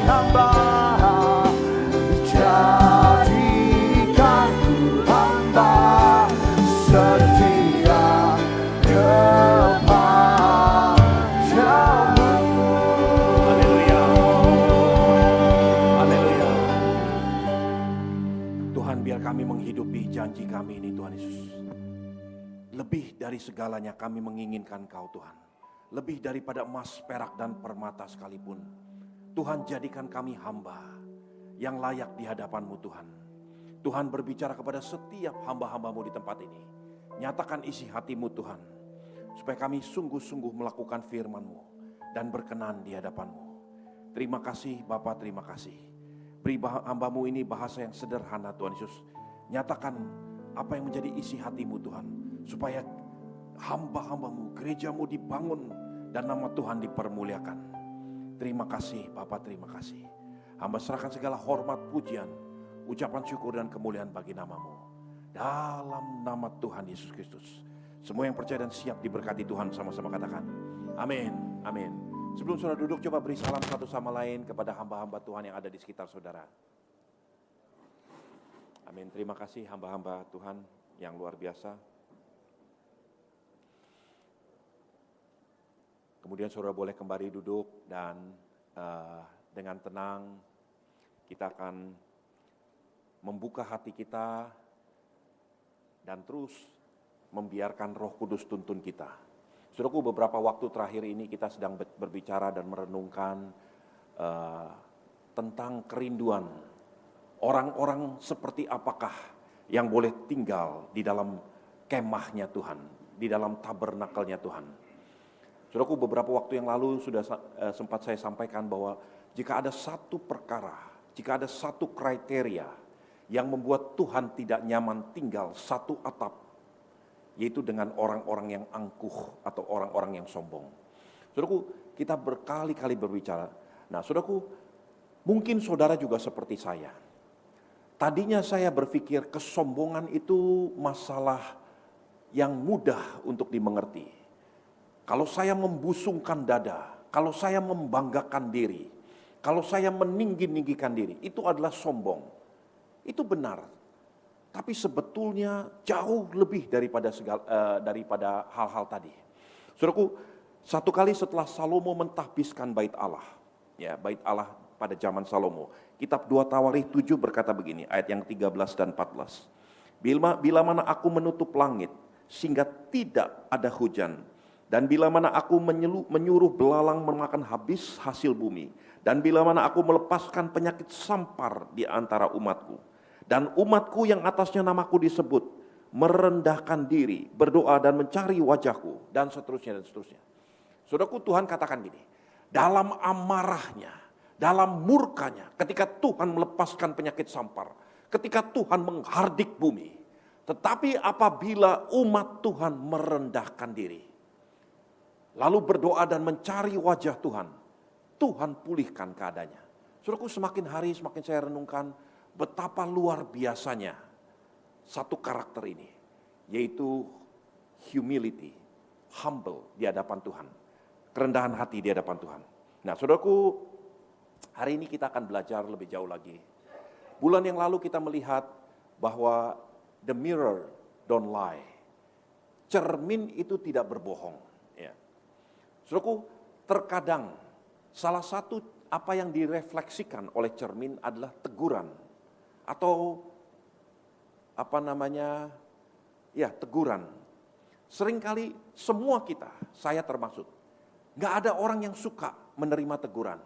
hamba, jadikan ku hamba setia kepadamu. Haleluya. Haleluya. Tuhan, biar kami menghidupi janji kami ini, Tuhan Yesus. Lebih dari segalanya kami menginginkan Kau, Tuhan. Lebih daripada emas, perak, dan permata sekalipun. Tuhan, jadikan kami hamba yang layak di hadapan-Mu, Tuhan. Tuhan, berbicara kepada setiap hamba-hamba-Mu di tempat ini. Nyatakan isi hati-Mu, Tuhan. Supaya kami sungguh-sungguh melakukan firman-Mu dan berkenan di hadapan-Mu. Terima kasih Bapa, terima kasih. Beri hamba-Mu ini bahasa yang sederhana, Tuhan Yesus. Nyatakan apa yang menjadi isi hati-Mu, Tuhan. Supaya hamba-hamba-Mu, gereja-Mu dibangun dan nama Tuhan dipermuliakan. Terima kasih Bapa, terima kasih. Hamba serahkan segala hormat, pujian, ucapan syukur dan kemuliaan bagi nama-Mu. Dalam nama Tuhan Yesus Kristus. Semua yang percaya dan siap diberkati Tuhan sama-sama katakan amin, amin. Sebelum saudara duduk, coba beri salam satu sama lain kepada hamba-hamba Tuhan yang ada di sekitar saudara. Amin, terima kasih hamba-hamba Tuhan yang luar biasa. Kemudian saudara boleh kembali duduk dan dengan tenang kita akan membuka hati kita dan terus membiarkan Roh Kudus tuntun kita. Saudaraku, beberapa waktu terakhir ini kita sedang berbicara dan merenungkan tentang kerinduan orang-orang seperti apakah yang boleh tinggal di dalam kemahnya Tuhan, di dalam tabernakelnya Tuhan. Saudaraku, beberapa waktu yang lalu sudah sempat saya sampaikan bahwa jika ada satu perkara, jika ada satu kriteria yang membuat Tuhan tidak nyaman tinggal satu atap, yaitu dengan orang-orang yang angkuh atau orang-orang yang sombong. Saudaraku, kita berkali-kali berbicara. Nah, saudaraku, mungkin saudara juga seperti saya. Tadinya saya berpikir kesombongan itu masalah yang mudah untuk dimengerti. Kalau saya membusungkan dada, kalau saya membanggakan diri, kalau saya meninggi-ninggikan diri, itu adalah sombong. Itu benar. Tapi sebetulnya jauh lebih daripada hal-hal tadi. Saudaraku, satu kali setelah Salomo mentahbiskan bait Allah, ya, bait Allah pada zaman Salomo, kitab 2 Tawarikh 7 berkata begini, ayat yang 13 dan 14. Bila mana aku menutup langit sehingga tidak ada hujan, dan bila mana aku menyuruh belalang memakan habis hasil bumi, dan bila mana aku melepaskan penyakit sampar di antara umatku, dan umatku yang atasnya namaku disebut, merendahkan diri, berdoa dan mencari wajahku, dan seterusnya dan seterusnya. Saudaraku, Tuhan katakan gini, dalam amarahnya, dalam murkanya, ketika Tuhan melepaskan penyakit sampar, ketika Tuhan menghardik bumi, tetapi apabila umat Tuhan merendahkan diri, lalu berdoa dan mencari wajah Tuhan, Tuhan pulihkan keadaannya. Saudaraku, semakin hari semakin saya renungkan betapa luar biasanya satu karakter ini, yaitu humility, humble di hadapan Tuhan, kerendahan hati di hadapan Tuhan. Nah, saudaraku, hari ini kita akan belajar lebih jauh lagi. Bulan yang lalu kita melihat bahwa the mirror don't lie, cermin itu tidak berbohong. Ya. Saudaraku, terkadang salah satu apa yang direfleksikan oleh cermin adalah teguran atau teguran. Seringkali semua kita, saya termasuk, gak ada orang yang suka menerima teguran.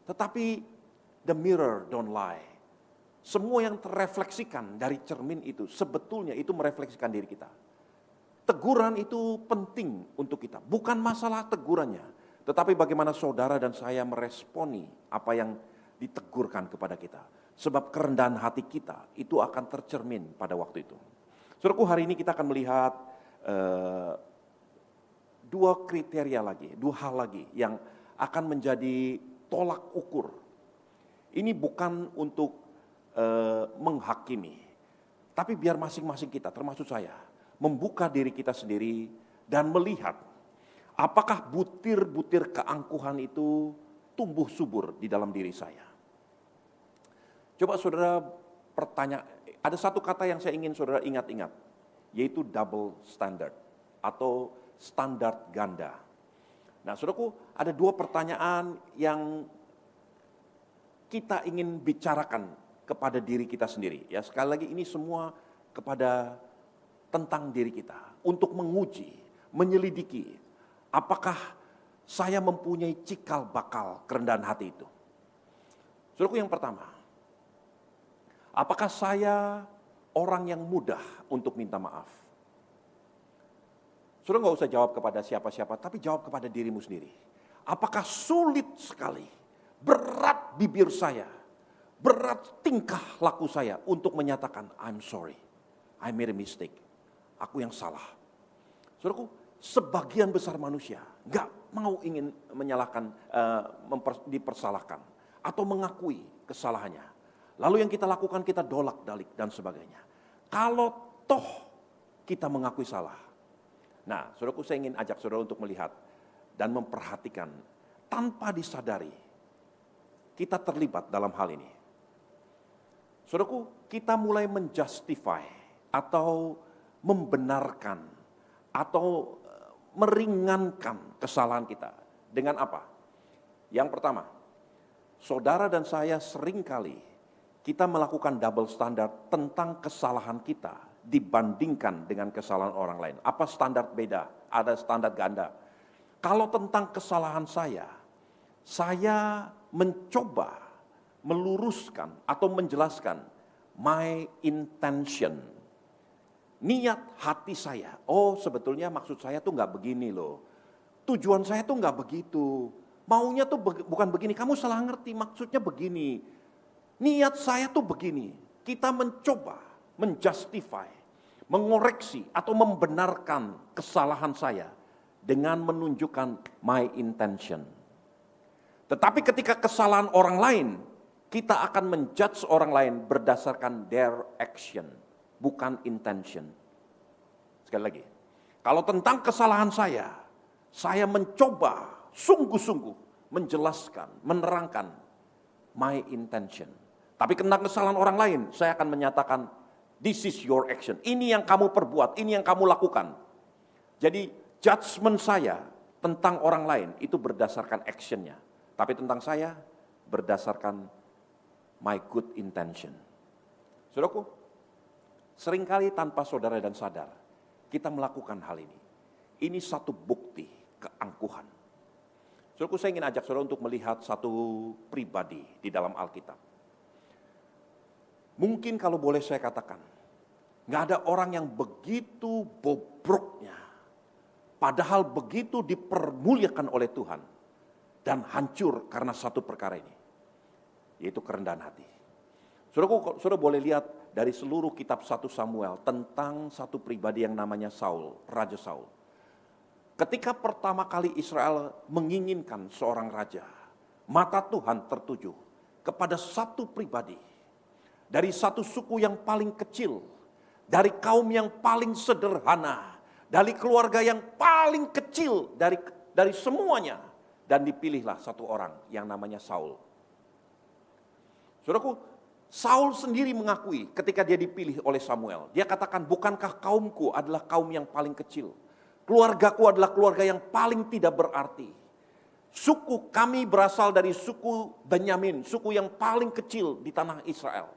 Tetapi the mirror don't lie. Semua yang terrefleksikan dari cermin itu sebetulnya itu merefleksikan diri kita. Teguran itu penting untuk kita, bukan masalah tegurannya, tetapi bagaimana saudara dan saya meresponi apa yang ditegurkan kepada kita. Sebab kerendahan hati kita itu akan tercermin pada waktu itu. Saudaraku, hari ini kita akan melihat dua kriteria lagi, dua hal lagi yang akan menjadi tolak ukur. Ini bukan untuk menghakimi, tapi biar masing-masing kita, termasuk saya, membuka diri kita sendiri dan melihat apakah butir-butir keangkuhan itu tumbuh subur di dalam diri saya. Coba saudara ada satu kata yang saya ingin saudara ingat-ingat, yaitu double standard atau standar ganda. Nah, saudaraku, ada dua pertanyaan yang kita ingin bicarakan kepada diri kita sendiri. Ya, sekali lagi ini semua tentang diri kita, untuk menguji, menyelidiki, apakah saya mempunyai cikal bakal kerendahan hati itu. Saudaraku, yang pertama, apakah saya orang yang mudah untuk minta maaf? Saudara nggak usah jawab kepada siapa-siapa, tapi jawab kepada dirimu sendiri. Apakah sulit sekali, berat bibir saya, berat tingkah laku saya untuk menyatakan, I'm sorry, I made a mistake, aku yang salah. Saudaraku, sebagian besar manusia nggak mau ingin menyalahkan, dipersalahkan, atau mengakui kesalahannya. Lalu yang kita lakukan, kita dolak-dalik dan sebagainya. Kalau toh kita mengakui salah. Nah, saudaraku, saya ingin ajak saudara untuk melihat dan memperhatikan tanpa disadari kita terlibat dalam hal ini. Saudaraku, kita mulai menjustify atau membenarkan atau meringankan kesalahan kita. Dengan apa? Yang pertama, saudara dan saya seringkali kita melakukan double standard tentang kesalahan kita dibandingkan dengan kesalahan orang lain. Apa standar beda? Ada standar ganda. Kalau tentang kesalahan saya mencoba meluruskan atau menjelaskan my intention. Niat hati saya. Oh, sebetulnya maksud saya tuh nggak begini loh. Tujuan saya tuh nggak begitu. Maunya tuh bukan begini. Kamu salah ngerti, maksudnya begini. Niat saya tuh begini. Kita mencoba menjustify, mengoreksi atau membenarkan kesalahan saya dengan menunjukkan my intention. Tetapi ketika kesalahan orang lain, kita akan menjudge orang lain berdasarkan their action, bukan intention. Sekali lagi, kalau tentang kesalahan saya mencoba sungguh-sungguh menjelaskan, menerangkan my intention. Tapi tentang kesalahan orang lain, saya akan menyatakan, this is your action. Ini yang kamu perbuat, ini yang kamu lakukan. Jadi judgement saya tentang orang lain itu berdasarkan actionnya. Tapi tentang saya berdasarkan my good intention. Saudaraku, seringkali tanpa saudara dan sadar, kita melakukan hal ini. Ini satu bukti keangkuhan. Saudaraku, saya ingin ajak saudara untuk melihat satu pribadi di dalam Alkitab. Mungkin kalau boleh saya katakan, nggak ada orang yang begitu bobroknya, padahal begitu dipermuliakan oleh Tuhan, dan hancur karena satu perkara ini, yaitu kerendahan hati. Saudara boleh lihat dari seluruh kitab 1 Samuel tentang satu pribadi yang namanya Saul, Raja Saul. Ketika pertama kali Israel menginginkan seorang raja, mata Tuhan tertuju kepada satu pribadi, dari satu suku yang paling kecil, dari kaum yang paling sederhana, dari keluarga yang paling kecil dari semuanya, dan dipilihlah satu orang yang namanya Saul. Saudaraku, Saul sendiri mengakui ketika dia dipilih oleh Samuel, dia katakan, bukankah kaumku adalah kaum yang paling kecil? Keluargaku adalah keluarga yang paling tidak berarti. Suku kami berasal dari suku Benyamin, suku yang paling kecil di tanah Israel.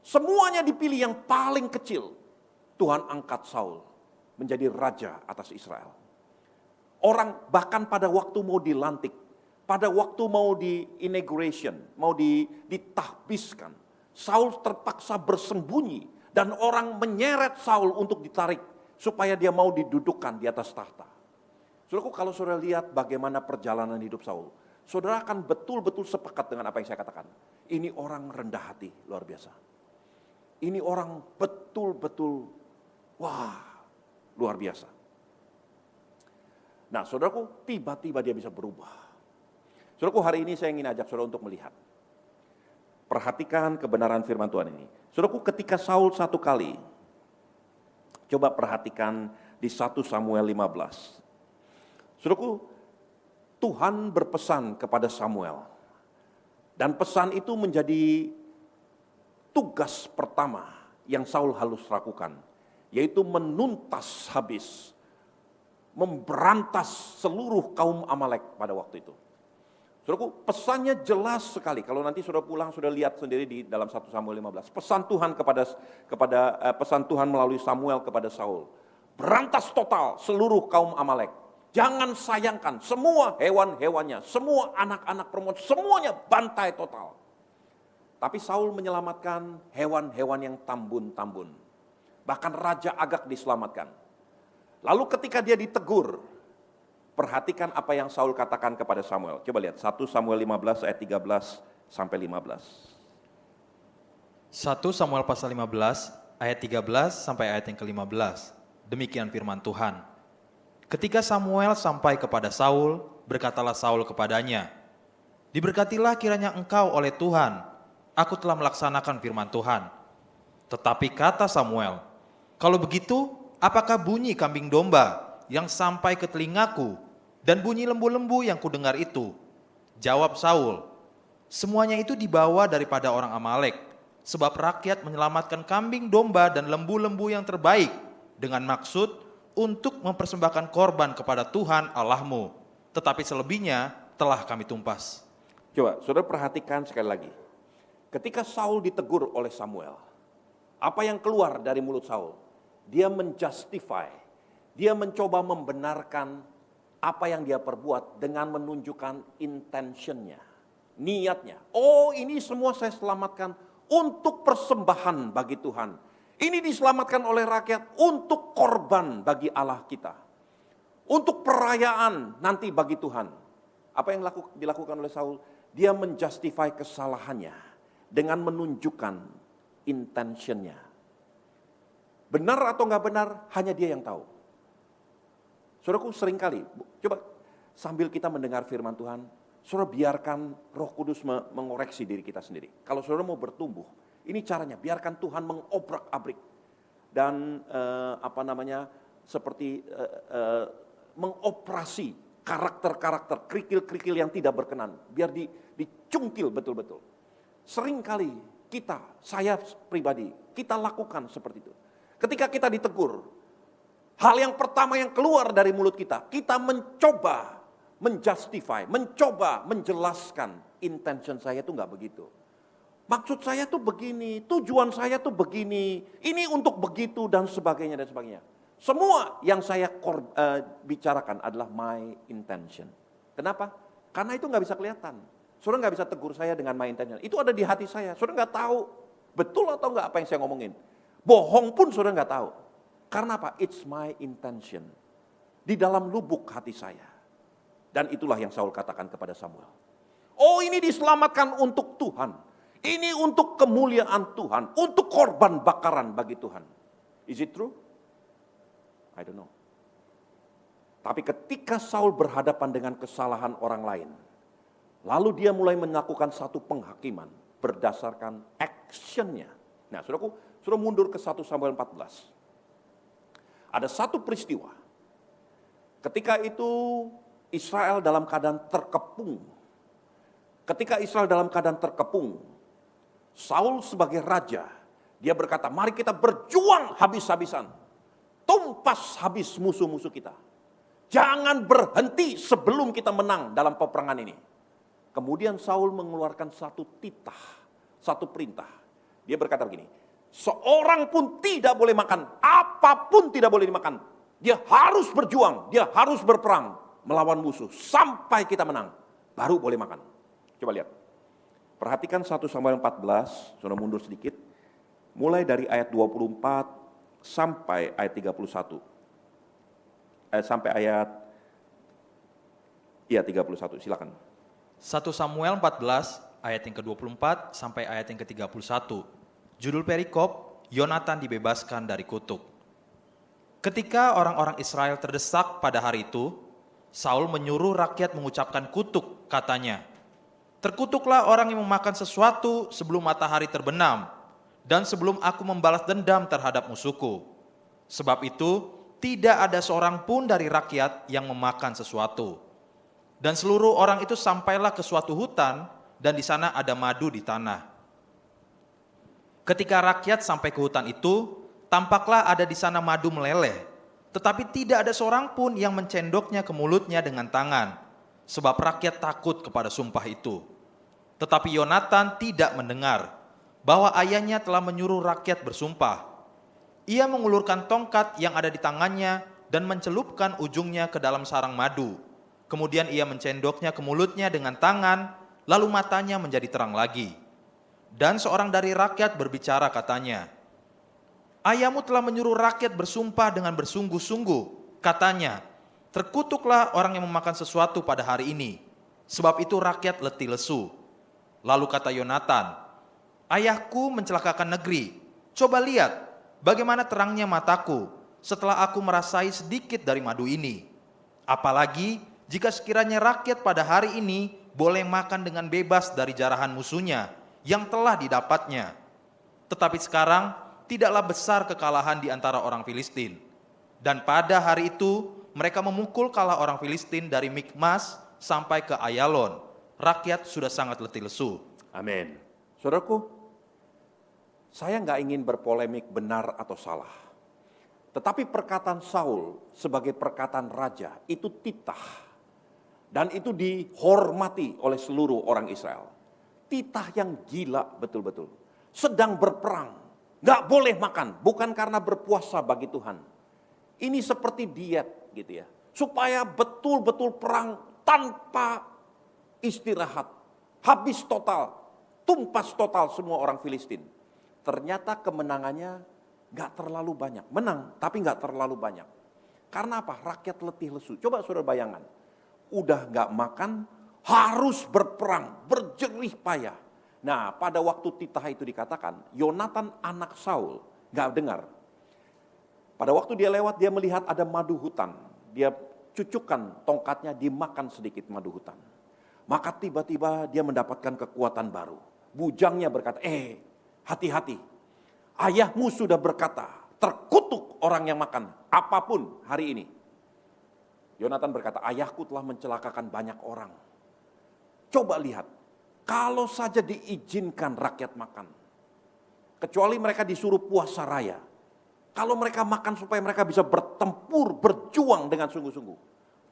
Semuanya dipilih yang paling kecil. Tuhan angkat Saul menjadi raja atas Israel. Orang bahkan pada waktu mau dilantik, pada waktu mau di inauguration, mau ditahbiskan, Saul terpaksa bersembunyi dan orang menyeret Saul untuk ditarik supaya dia mau didudukkan di atas tahta. Saudaraku, kalau saudara lihat bagaimana perjalanan hidup Saul, saudara akan betul-betul sepakat dengan apa yang saya katakan. Ini orang rendah hati, luar biasa. Ini orang betul-betul, wah, luar biasa. Nah, saudaraku, tiba-tiba dia bisa berubah. Saudaraku, hari ini saya ingin ajak saudara untuk melihat. Perhatikan kebenaran firman Tuhan ini. Saudaraku, ketika Saul satu kali, coba perhatikan di 1 Samuel 15. Saudaraku, Tuhan berpesan kepada Samuel. Dan pesan itu menjadi tugas pertama yang Saul harus lakukan, yaitu menuntas habis, memberantas seluruh kaum Amalek pada waktu itu. Saudaraku, pesannya jelas sekali. Kalau nanti sudah pulang, sudah lihat sendiri di dalam 1 Samuel 15. Pesan Tuhan pesan Tuhan melalui Samuel kepada Saul. Berantas total seluruh kaum Amalek. Jangan sayangkan semua hewan-hewannya, semua anak-anak perempuan, semuanya bantai total. Tapi Saul menyelamatkan hewan-hewan yang tambun-tambun. Bahkan Raja Agag diselamatkan. Lalu ketika dia ditegur, perhatikan apa yang Saul katakan kepada Samuel. Coba lihat 1 Samuel 15 ayat 13 sampai 15. 1 Samuel pasal 15 ayat 13 sampai ayat yang ke-15. Demikian firman Tuhan. Ketika Samuel sampai kepada Saul, berkatalah Saul kepadanya, "Diberkatilah kiranya engkau oleh Tuhan, aku telah melaksanakan firman Tuhan." Tetapi kata Samuel, "Kalau begitu, apakah bunyi kambing domba yang sampai ke telingaku dan bunyi lembu-lembu yang kudengar itu?" Jawab Saul, "Semuanya itu dibawa daripada orang Amalek, sebab rakyat menyelamatkan kambing domba dan lembu-lembu yang terbaik dengan maksud untuk mempersembahkan korban kepada Tuhan Allahmu, tetapi selebihnya telah kami tumpas." Coba saudara perhatikan sekali lagi. Ketika Saul ditegur oleh Samuel, apa yang keluar dari mulut Saul? Dia menjustify, dia mencoba membenarkan apa yang dia perbuat dengan menunjukkan intentionnya, niatnya. Oh, ini semua saya selamatkan untuk persembahan bagi Tuhan. Ini diselamatkan oleh rakyat untuk korban bagi Allah kita. Untuk perayaan nanti bagi Tuhan. Apa yang dilakukan oleh Saul? Dia menjustify kesalahannya dengan menunjukkan intentionnya. Benar atau enggak benar, hanya dia yang tahu. Saudaraku, seringkali, coba sambil kita mendengar firman Tuhan, saudara biarkan Roh Kudus mengoreksi diri kita sendiri. Kalau saudara mau bertumbuh, ini caranya, biarkan Tuhan mengobrak-abrik dan seperti mengoperasi karakter-karakter, kerikil-kerikil yang tidak berkenan, biar dicungkil betul-betul. Seringkali saya pribadi, kita lakukan seperti itu. Ketika kita ditegur, hal yang pertama yang keluar dari mulut kita mencoba menjustify, mencoba menjelaskan intention saya itu enggak begitu. Maksud saya tuh begini, tujuan saya tuh begini, ini untuk begitu dan sebagainya dan sebagainya. Semua yang saya bicarakan adalah my intention. Kenapa? Karena itu nggak bisa kelihatan. Saudara nggak bisa tegur saya dengan my intention. Itu ada di hati saya. Saudara nggak tahu betul atau nggak apa yang saya ngomongin. Bohong pun saudara nggak tahu. Karena apa? It's my intention. Di dalam lubuk hati saya. Dan itulah yang Saul katakan kepada Samuel. Oh, ini diselamatkan untuk Tuhan. Ini untuk kemuliaan Tuhan, untuk korban bakaran bagi Tuhan. Is it true? I don't know. Tapi ketika Saul berhadapan dengan kesalahan orang lain, lalu dia mulai melakukan satu penghakiman berdasarkan actionnya. Nah, saudaraku, sudah mundur ke 1 Samuel 14. Ada satu peristiwa. Ketika itu Israel dalam keadaan terkepung. Ketika Israel dalam keadaan terkepung, Saul sebagai raja, dia berkata, "Mari kita berjuang habis-habisan. Tumpas habis musuh-musuh kita. Jangan berhenti sebelum kita menang dalam peperangan ini." Kemudian Saul mengeluarkan satu titah, satu perintah. Dia berkata begini, "Seorang pun tidak boleh makan, apapun tidak boleh dimakan. Dia harus berjuang, dia harus berperang melawan musuh sampai kita menang. Baru boleh makan." Coba lihat. Perhatikan 1 Samuel 14, sudah mundur sedikit. Mulai dari ayat 24 sampai ayat 31. Sampai ayat 31, silakan. 1 Samuel 14 ayat yang ke-24 sampai ayat yang ke-31. Judul perikop, Yonatan dibebaskan dari kutuk. Ketika orang-orang Israel terdesak pada hari itu, Saul menyuruh rakyat mengucapkan kutuk, katanya, "Terkutuklah orang yang memakan sesuatu sebelum matahari terbenam, dan sebelum aku membalas dendam terhadap musuhku. Sebab itu, tidak ada seorang pun dari rakyat yang memakan sesuatu." Dan seluruh orang itu sampailah ke suatu hutan, dan di sana ada madu di tanah. Ketika rakyat sampai ke hutan itu, tampaklah ada di sana madu meleleh, tetapi tidak ada seorang pun yang mencendoknya ke mulutnya dengan tangan, sebab rakyat takut kepada sumpah itu. Tetapi Yonatan tidak mendengar bahwa ayahnya telah menyuruh rakyat bersumpah. Ia mengulurkan tongkat yang ada di tangannya dan mencelupkan ujungnya ke dalam sarang madu. Kemudian ia mencendoknya ke mulutnya dengan tangan, lalu matanya menjadi terang lagi. Dan seorang dari rakyat berbicara katanya, "Ayahmu telah menyuruh rakyat bersumpah dengan bersungguh-sungguh. Katanya, terkutuklah orang yang memakan sesuatu pada hari ini, sebab itu rakyat letih lesu." Lalu kata Yonatan, "Ayahku mencelakakan negeri. Coba lihat bagaimana terangnya mataku setelah aku merasai sedikit dari madu ini. Apalagi jika sekiranya rakyat pada hari ini boleh makan dengan bebas dari jarahan musuhnya yang telah didapatnya. Tetapi sekarang tidaklah besar kekalahan di antara orang Filistin. Dan pada hari itu mereka memukul kalah orang Filistin dari Mikmas sampai ke Ayalon. Rakyat sudah sangat letih lesu." Amin. Saudaraku, saya nggak ingin berpolemik benar atau salah. Tetapi perkataan Saul sebagai perkataan raja itu titah. Dan itu dihormati oleh seluruh orang Israel. Titah yang gila betul-betul. Sedang berperang. Nggak boleh makan. Bukan karena berpuasa bagi Tuhan. Ini seperti diet gitu ya. Supaya betul-betul perang tanpa istirahat. Habis total. Tumpas total semua orang Filistin. Ternyata kemenangannya nggak terlalu banyak. Menang tapi nggak terlalu banyak. Karena apa? Rakyat letih lesu. Coba saudara bayangkan. Udah nggak makan, harus berperang, berjerih payah. Nah, pada waktu titah itu dikatakan, Yonatan anak Saul nggak dengar. Pada waktu dia lewat, dia melihat ada madu hutan. Dia cucukkan tongkatnya, dimakan sedikit madu hutan. Maka tiba-tiba dia mendapatkan kekuatan baru. Bujangnya berkata, hati-hati. Ayahmu sudah berkata, terkutuk orang yang makan apapun hari ini. Yonatan berkata, ayahku telah mencelakakan banyak orang. Coba lihat, kalau saja diizinkan rakyat makan. Kecuali mereka disuruh puasa raya. Kalau mereka makan supaya mereka bisa bertempur, berjuang dengan sungguh-sungguh.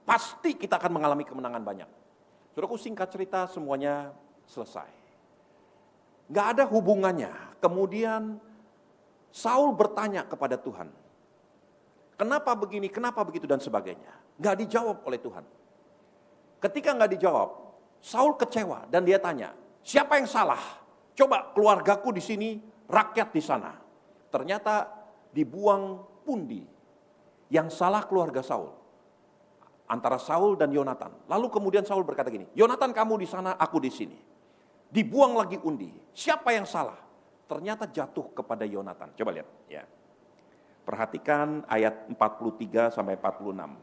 Pasti kita akan mengalami kemenangan banyak. Saudaraku, singkat cerita semuanya selesai. Gak ada hubungannya. Kemudian Saul bertanya kepada Tuhan. Kenapa begini, kenapa begitu dan sebagainya. Gak dijawab oleh Tuhan. Ketika gak dijawab, Saul kecewa dan dia tanya, siapa yang salah? Coba keluargaku di sini, rakyat di sana. Ternyata dibuang pundi. Yang salah keluarga Saul. Antara Saul dan Yonatan. Lalu kemudian Saul berkata gini, Yonatan kamu di sana, aku di sini. Dibuang lagi undi. Siapa yang salah? Ternyata jatuh kepada Yonatan. Coba lihat ya. Perhatikan ayat 43 sampai 46.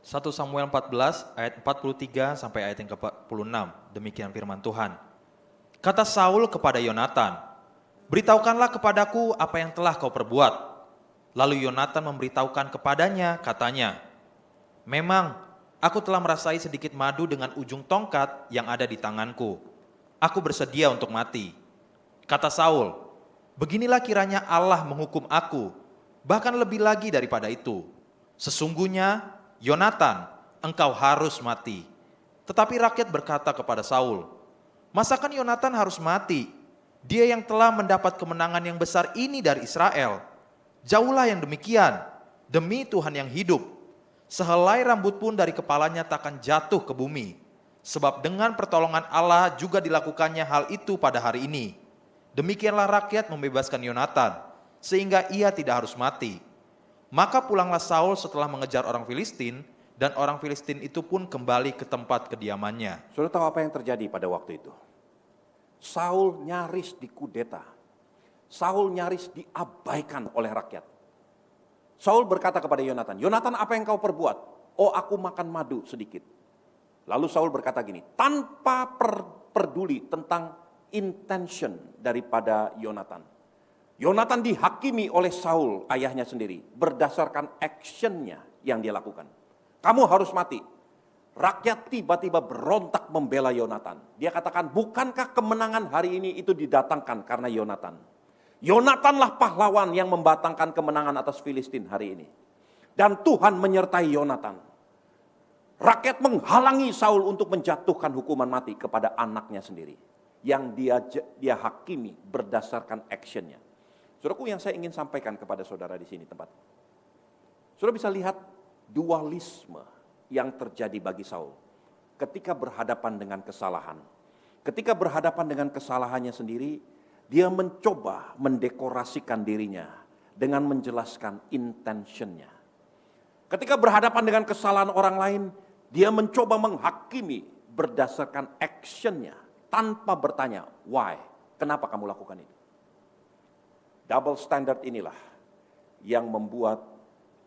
1 Samuel 14 ayat 43 sampai ayat yang ke-46. Demikian firman Tuhan. Kata Saul kepada Yonatan, "Beritahukanlah kepadaku apa yang telah kau perbuat." Lalu Yonatan memberitahukan kepadanya, katanya, "Memang aku telah merasai sedikit madu dengan ujung tongkat yang ada di tanganku. Aku bersedia untuk mati." Kata Saul, "Beginilah kiranya Allah menghukum aku, bahkan lebih lagi daripada itu. Sesungguhnya Yonatan, engkau harus mati." Tetapi rakyat berkata kepada Saul, "Masakan Yonatan harus mati? Dia yang telah mendapat kemenangan yang besar ini dari Israel. Jauhlah yang demikian, demi Tuhan yang hidup. Sehelai rambut pun dari kepalanya takkan jatuh ke bumi. Sebab dengan pertolongan Allah juga dilakukannya hal itu pada hari ini. Demikianlah rakyat membebaskan Yonatan, sehingga ia tidak harus mati." Maka pulanglah Saul setelah mengejar orang Filistin, dan orang Filistin itu pun kembali ke tempat kediamannya. Saudara tahu apa yang terjadi pada waktu itu? Saul nyaris dikudeta. Saul nyaris diabaikan oleh rakyat. Saul berkata kepada Yonatan, "Yonatan, apa yang kau perbuat?" "Oh, aku makan madu sedikit." Lalu Saul berkata gini, tanpa peduli tentang intention daripada Yonatan. Yonatan dihakimi oleh Saul, ayahnya sendiri, berdasarkan actionnya yang dia lakukan. "Kamu harus mati." Rakyat tiba-tiba berontak membela Yonatan. Dia katakan, bukankah kemenangan hari ini itu didatangkan karena Yonatan? Yonatanlah pahlawan yang membatangkan kemenangan atas Filistin hari ini. Dan Tuhan menyertai Yonatan. Rakyat menghalangi Saul untuk menjatuhkan hukuman mati kepada anaknya sendiri. Yang dia hakimi berdasarkan actionnya. Saudaraku, yang saya ingin sampaikan kepada saudara di sini tempat. Saudara bisa lihat dualisme yang terjadi bagi Saul ketika berhadapan dengan kesalahan. Ketika berhadapan dengan kesalahannya sendiri, dia mencoba mendekorasikan dirinya dengan menjelaskan intentionnya. Ketika berhadapan dengan kesalahan orang lain, dia mencoba menghakimi berdasarkan actionnya tanpa bertanya, why? Kenapa kamu lakukan itu? Double standard inilah yang membuat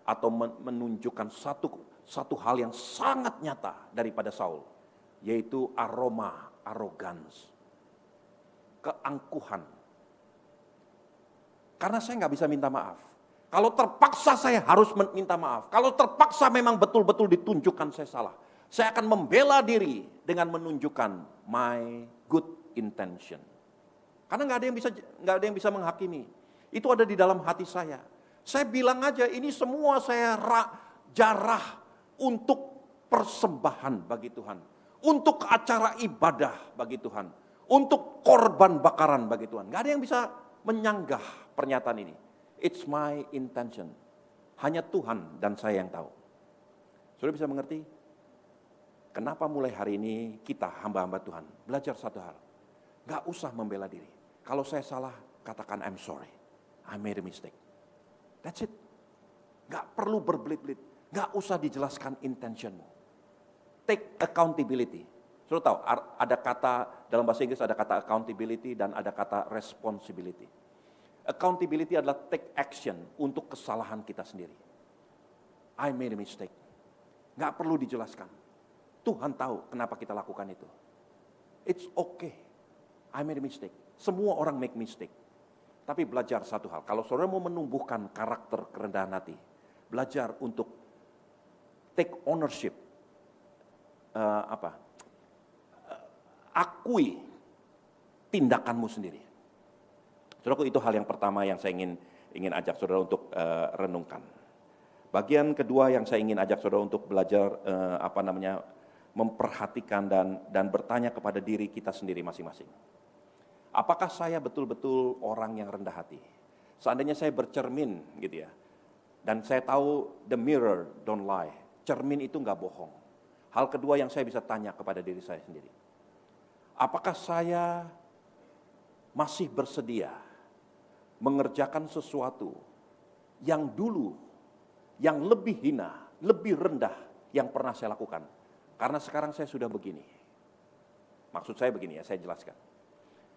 atau menunjukkan satu hal yang sangat nyata daripada Saul, yaitu aroma arrogance, keangkuhan. Karena saya nggak bisa minta maaf. Kalau terpaksa saya harus minta maaf. Kalau terpaksa memang betul-betul ditunjukkan saya salah, saya akan membela diri dengan menunjukkan my good intention. Karena nggak ada yang bisa menghakimi. Itu ada di dalam hati saya. Saya bilang aja ini semua saya jarah untuk persembahan bagi Tuhan, untuk acara ibadah bagi Tuhan, untuk korban bakaran bagi Tuhan. Gak ada yang bisa menyanggah pernyataan ini. It's my intention. Hanya Tuhan dan saya yang tahu. Sudah bisa mengerti? Kenapa mulai hari ini kita hamba-hamba Tuhan belajar satu hal. Gak usah membela diri. Kalau saya salah, katakan I'm sorry. I made a mistake. That's it. Gak perlu berbelit-belit. Gak usah dijelaskan intentionmu. Take accountability. Sudah tahu, ada kata, dalam bahasa Inggris ada kata accountability dan ada kata responsibility. Accountability adalah take action untuk kesalahan kita sendiri. I made a mistake. Gak perlu dijelaskan. Tuhan tahu kenapa kita lakukan itu. It's okay. I made a mistake. Semua orang make mistake. Tapi belajar satu hal. Kalau saudara mau menumbuhkan karakter kerendahan hati, belajar untuk take ownership, akui tindakanmu sendiri. Saudaraku, itu hal yang pertama yang saya ingin ajak saudara untuk renungkan. Bagian kedua yang saya ingin ajak saudara untuk belajar memperhatikan dan bertanya kepada diri kita sendiri masing-masing. Apakah saya betul-betul orang yang rendah hati? Seandainya saya bercermin gitu ya, dan saya tahu the mirror don't lie. Cermin itu enggak bohong. Hal kedua yang saya bisa tanya kepada diri saya sendiri. Apakah saya masih bersedia mengerjakan sesuatu yang dulu, yang lebih hina, lebih rendah yang pernah saya lakukan. Karena sekarang saya sudah begini. Maksud saya begini ya, saya jelaskan.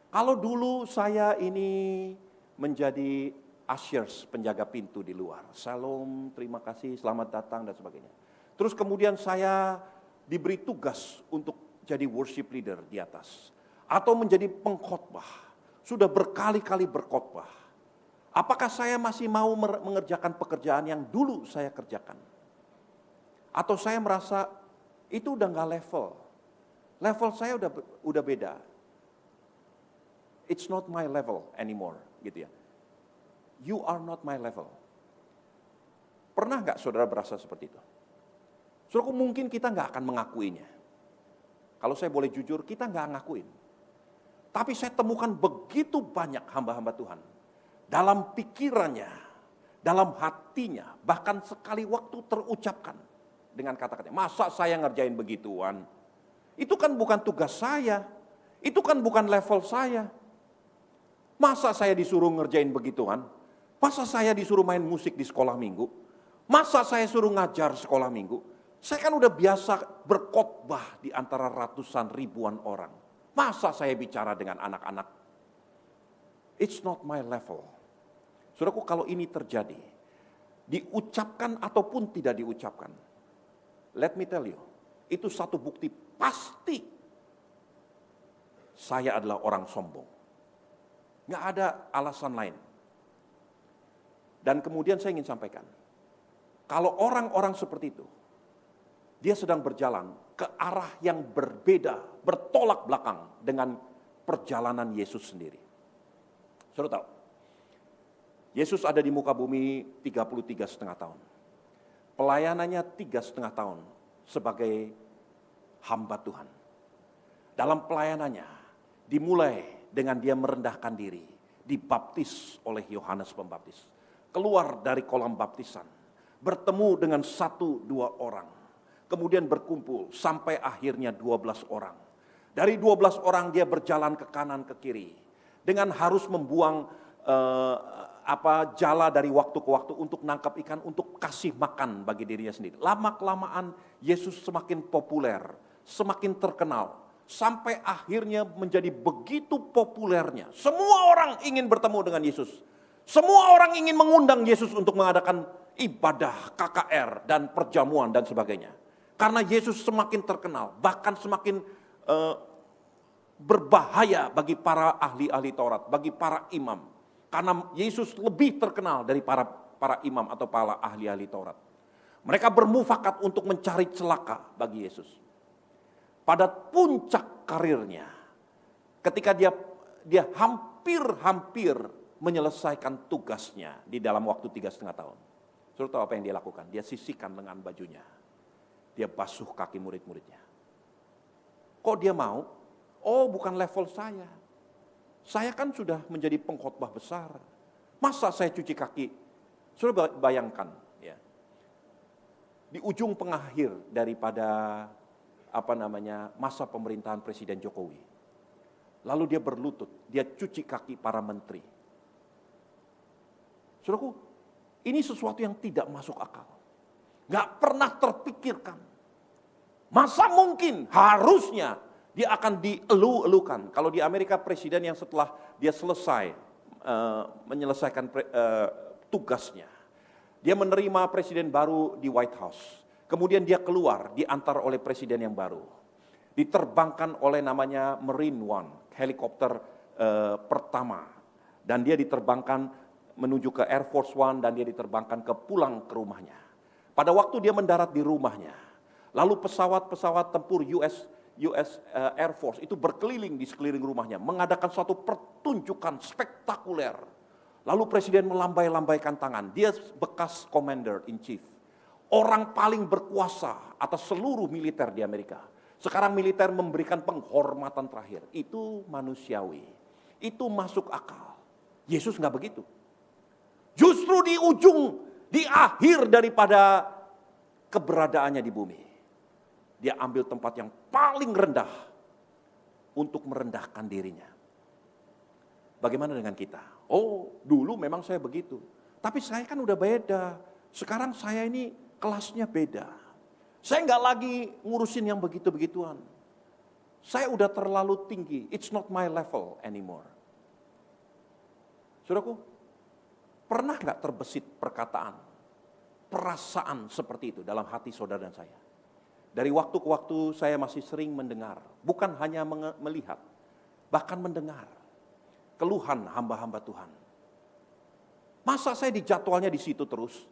Kalau dulu saya ini menjadi ushers, penjaga pintu di luar. Salam, terima kasih, selamat datang dan sebagainya. Terus kemudian saya diberi tugas untuk jadi worship leader di atas. Atau menjadi pengkhotbah. Sudah berkali-kali berkhotbah. Apakah saya masih mau mengerjakan pekerjaan yang dulu saya kerjakan? Atau saya merasa itu udah gak level. Level saya udah beda. It's not my level anymore, gitu ya. You are not my level. Pernah gak saudara berasa seperti itu? Saudara, mungkin kita nggak akan mengakuinya. Kalau saya boleh jujur, kita nggak ngakuin. Tapi saya temukan begitu banyak hamba-hamba Tuhan. Dalam pikirannya, dalam hatinya, bahkan sekali waktu terucapkan dengan kata-kata, masa saya ngerjain begituan? Itu kan bukan tugas saya. Itu kan bukan level saya. Masa saya disuruh ngerjain begituan? Masa saya disuruh main musik di sekolah minggu? Masa saya suruh ngajar sekolah minggu? Saya kan udah biasa berkhotbah di antara ratusan ribuan orang. Masa saya bicara dengan anak-anak? It's not my level. Saudaraku, kalau ini terjadi, diucapkan ataupun tidak diucapkan, let me tell you, itu satu bukti pasti saya adalah orang sombong. Nggak ada alasan lain. Dan kemudian saya ingin sampaikan, kalau orang-orang seperti itu, dia sedang berjalan ke arah yang berbeda, bertolak belakang dengan perjalanan Yesus sendiri. Saudara tahu, Yesus ada di muka bumi 33,5 tahun. Pelayanannya 3,5 tahun sebagai hamba Tuhan. Dalam pelayanannya dimulai dengan dia merendahkan diri, dibaptis oleh Yohanes Pembaptis, keluar dari kolam baptisan, bertemu dengan 1-2 orang, kemudian berkumpul sampai akhirnya 12 orang. Dari 12 orang dia berjalan ke kanan ke kiri dengan harus membuang jala dari waktu ke waktu untuk nangkap ikan, untuk kasih makan bagi dirinya sendiri. Lama-kelamaan Yesus semakin populer, semakin terkenal, sampai akhirnya menjadi begitu populernya. Semua orang ingin bertemu dengan Yesus. Semua orang ingin mengundang Yesus untuk mengadakan ibadah, KKR, dan perjamuan dan sebagainya. Karena Yesus semakin terkenal, bahkan semakin berbahaya bagi para ahli-ahli Taurat, bagi para imam. Karena Yesus lebih terkenal dari para imam atau para ahli-ahli Taurat. Mereka bermufakat untuk mencari celaka bagi Yesus. Pada puncak karirnya, ketika dia hampir menyelesaikan tugasnya di dalam waktu 3,5 tahun. Saudara tahu apa yang dia lakukan? Dia sisihkan lengan bajunya. Dia basuh kaki murid-muridnya. Kok dia mau? Oh, bukan level saya. Saya kan sudah menjadi pengkhotbah besar. Masa saya cuci kaki? Saudara bayangkan, ya. Di ujung pengakhir daripada masa pemerintahan Presiden Jokowi. Lalu dia berlutut, dia cuci kaki para menteri. Saudaraku, ini sesuatu yang tidak masuk akal. Gak pernah terpikirkan. Masa mungkin harusnya dia akan dielu-elukan. Kalau di Amerika presiden yang setelah dia selesai menyelesaikan tugasnya, dia menerima presiden baru di White House. Kemudian dia keluar, diantar oleh presiden yang baru. Diterbangkan oleh namanya Marine One, helikopter pertama. Dan dia diterbangkan menuju ke Air Force One dan dia diterbangkan pulang ke rumahnya. Pada waktu dia mendarat di rumahnya, lalu pesawat-pesawat tempur US Air Force itu berkeliling di sekeliling rumahnya, mengadakan suatu pertunjukan spektakuler. Lalu presiden melambai-lambaikan tangan, dia bekas Commander in Chief. Orang paling berkuasa atas seluruh militer di Amerika. Sekarang militer memberikan penghormatan terakhir. Itu manusiawi. Itu masuk akal. Yesus enggak begitu. Justru di akhir daripada keberadaannya di bumi, dia ambil tempat yang paling rendah untuk merendahkan dirinya. Bagaimana dengan kita? Oh, dulu memang saya begitu. Tapi saya kan udah beda. Sekarang saya ini kelasnya beda. Saya nggak lagi ngurusin yang begitu-begituan. Saya udah terlalu tinggi. It's not my level anymore. Saudaraku, pernah nggak terbesit perkataan, perasaan seperti itu dalam hati saudara dan saya? Dari waktu ke waktu saya masih sering mendengar, bukan hanya melihat, bahkan mendengar keluhan hamba-hamba Tuhan. Masa saya dijadwalnya di situ terus?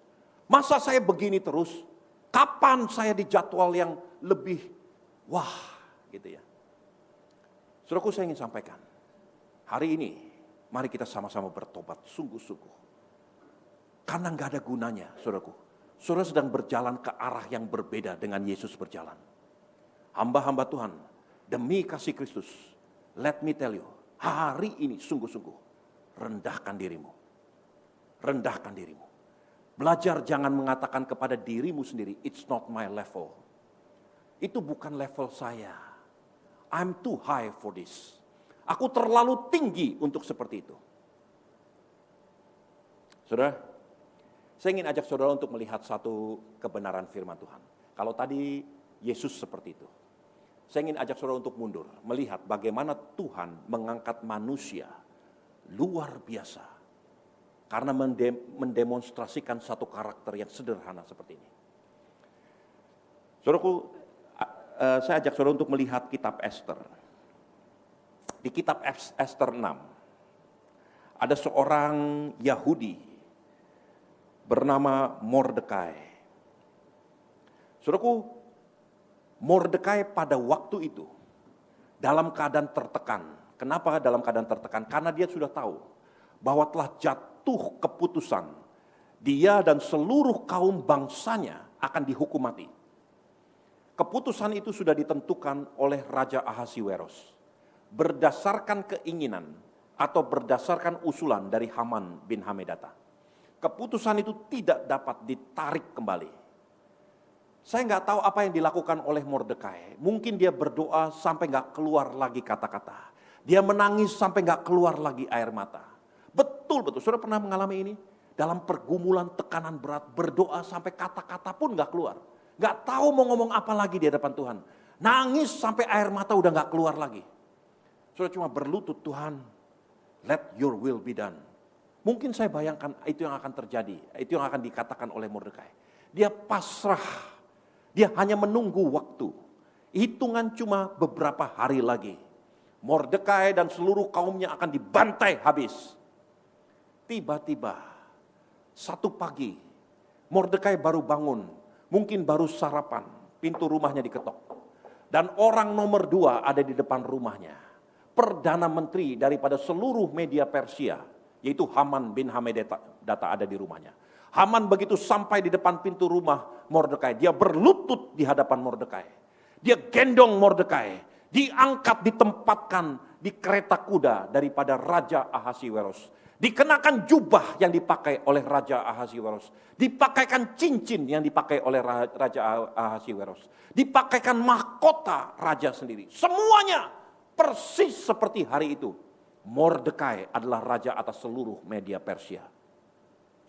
Masa saya begini terus? Kapan saya di jadwal yang lebih gitu ya. Saudaraku, saya ingin sampaikan, hari ini mari kita sama-sama bertobat sungguh-sungguh. Karena nggak ada gunanya, saudaraku. Saudara sedang berjalan ke arah yang berbeda dengan Yesus berjalan. Hamba-hamba Tuhan, demi kasih Kristus, let me tell you, hari ini sungguh-sungguh rendahkan dirimu. Rendahkan dirimu. Belajar jangan mengatakan kepada dirimu sendiri, it's not my level. Itu bukan level saya. I'm too high for this. Aku terlalu tinggi untuk seperti itu. Saudara, saya ingin ajak saudara untuk melihat satu kebenaran firman Tuhan. Kalau tadi Yesus seperti itu, saya ingin ajak saudara untuk mundur, melihat bagaimana Tuhan mengangkat manusia luar biasa. Karena mendemonstrasikan satu karakter yang sederhana seperti ini. Saudaraku, saya ajak saudara untuk melihat kitab Esther. Di kitab Esther 6, ada seorang Yahudi bernama Mordekai. Saudaraku, Mordekai pada waktu itu dalam keadaan tertekan. Kenapa dalam keadaan tertekan? Karena dia sudah tahu bahwa telah jatuh keputusan dia dan seluruh kaum bangsanya akan dihukum mati. Keputusan itu sudah ditentukan oleh Raja Ahasiweros berdasarkan keinginan atau berdasarkan usulan dari Haman bin Hamedata. Keputusan itu tidak dapat ditarik kembali. Saya nggak tahu apa yang dilakukan oleh Mordekai. Mungkin dia berdoa sampai nggak keluar lagi kata-kata. Dia menangis sampai nggak keluar lagi air mata. Betul, saudara pernah mengalami ini? Dalam pergumulan tekanan berat, berdoa sampai kata-kata pun nggak keluar. Nggak tahu mau ngomong apa lagi di hadapan Tuhan. Nangis sampai air mata udah nggak keluar lagi. Saudara cuma berlutut, Tuhan, let your will be done. Mungkin saya bayangkan itu yang akan terjadi, itu yang akan dikatakan oleh Mordekai. Dia pasrah, dia hanya menunggu waktu. Hitungan cuma beberapa hari lagi. Mordekai dan seluruh kaumnya akan dibantai habis. Tiba-tiba, satu pagi, Mordekai baru bangun, mungkin baru sarapan, pintu rumahnya diketok. Dan orang nomor 2 ada di depan rumahnya. Perdana Menteri daripada seluruh media Persia, yaitu Haman bin Hamedata ada di rumahnya. Haman begitu sampai di depan pintu rumah Mordekai, dia berlutut di hadapan Mordekai. Dia gendong Mordekai, diangkat, ditempatkan di kereta kuda daripada Raja Ahasiweros. Dikenakan jubah yang dipakai oleh Raja Ahasiweros. Dipakaikan cincin yang dipakai oleh Raja Ahasiweros. Dipakaikan mahkota raja sendiri. Semuanya persis seperti hari itu. Mordekai adalah raja atas seluruh media Persia.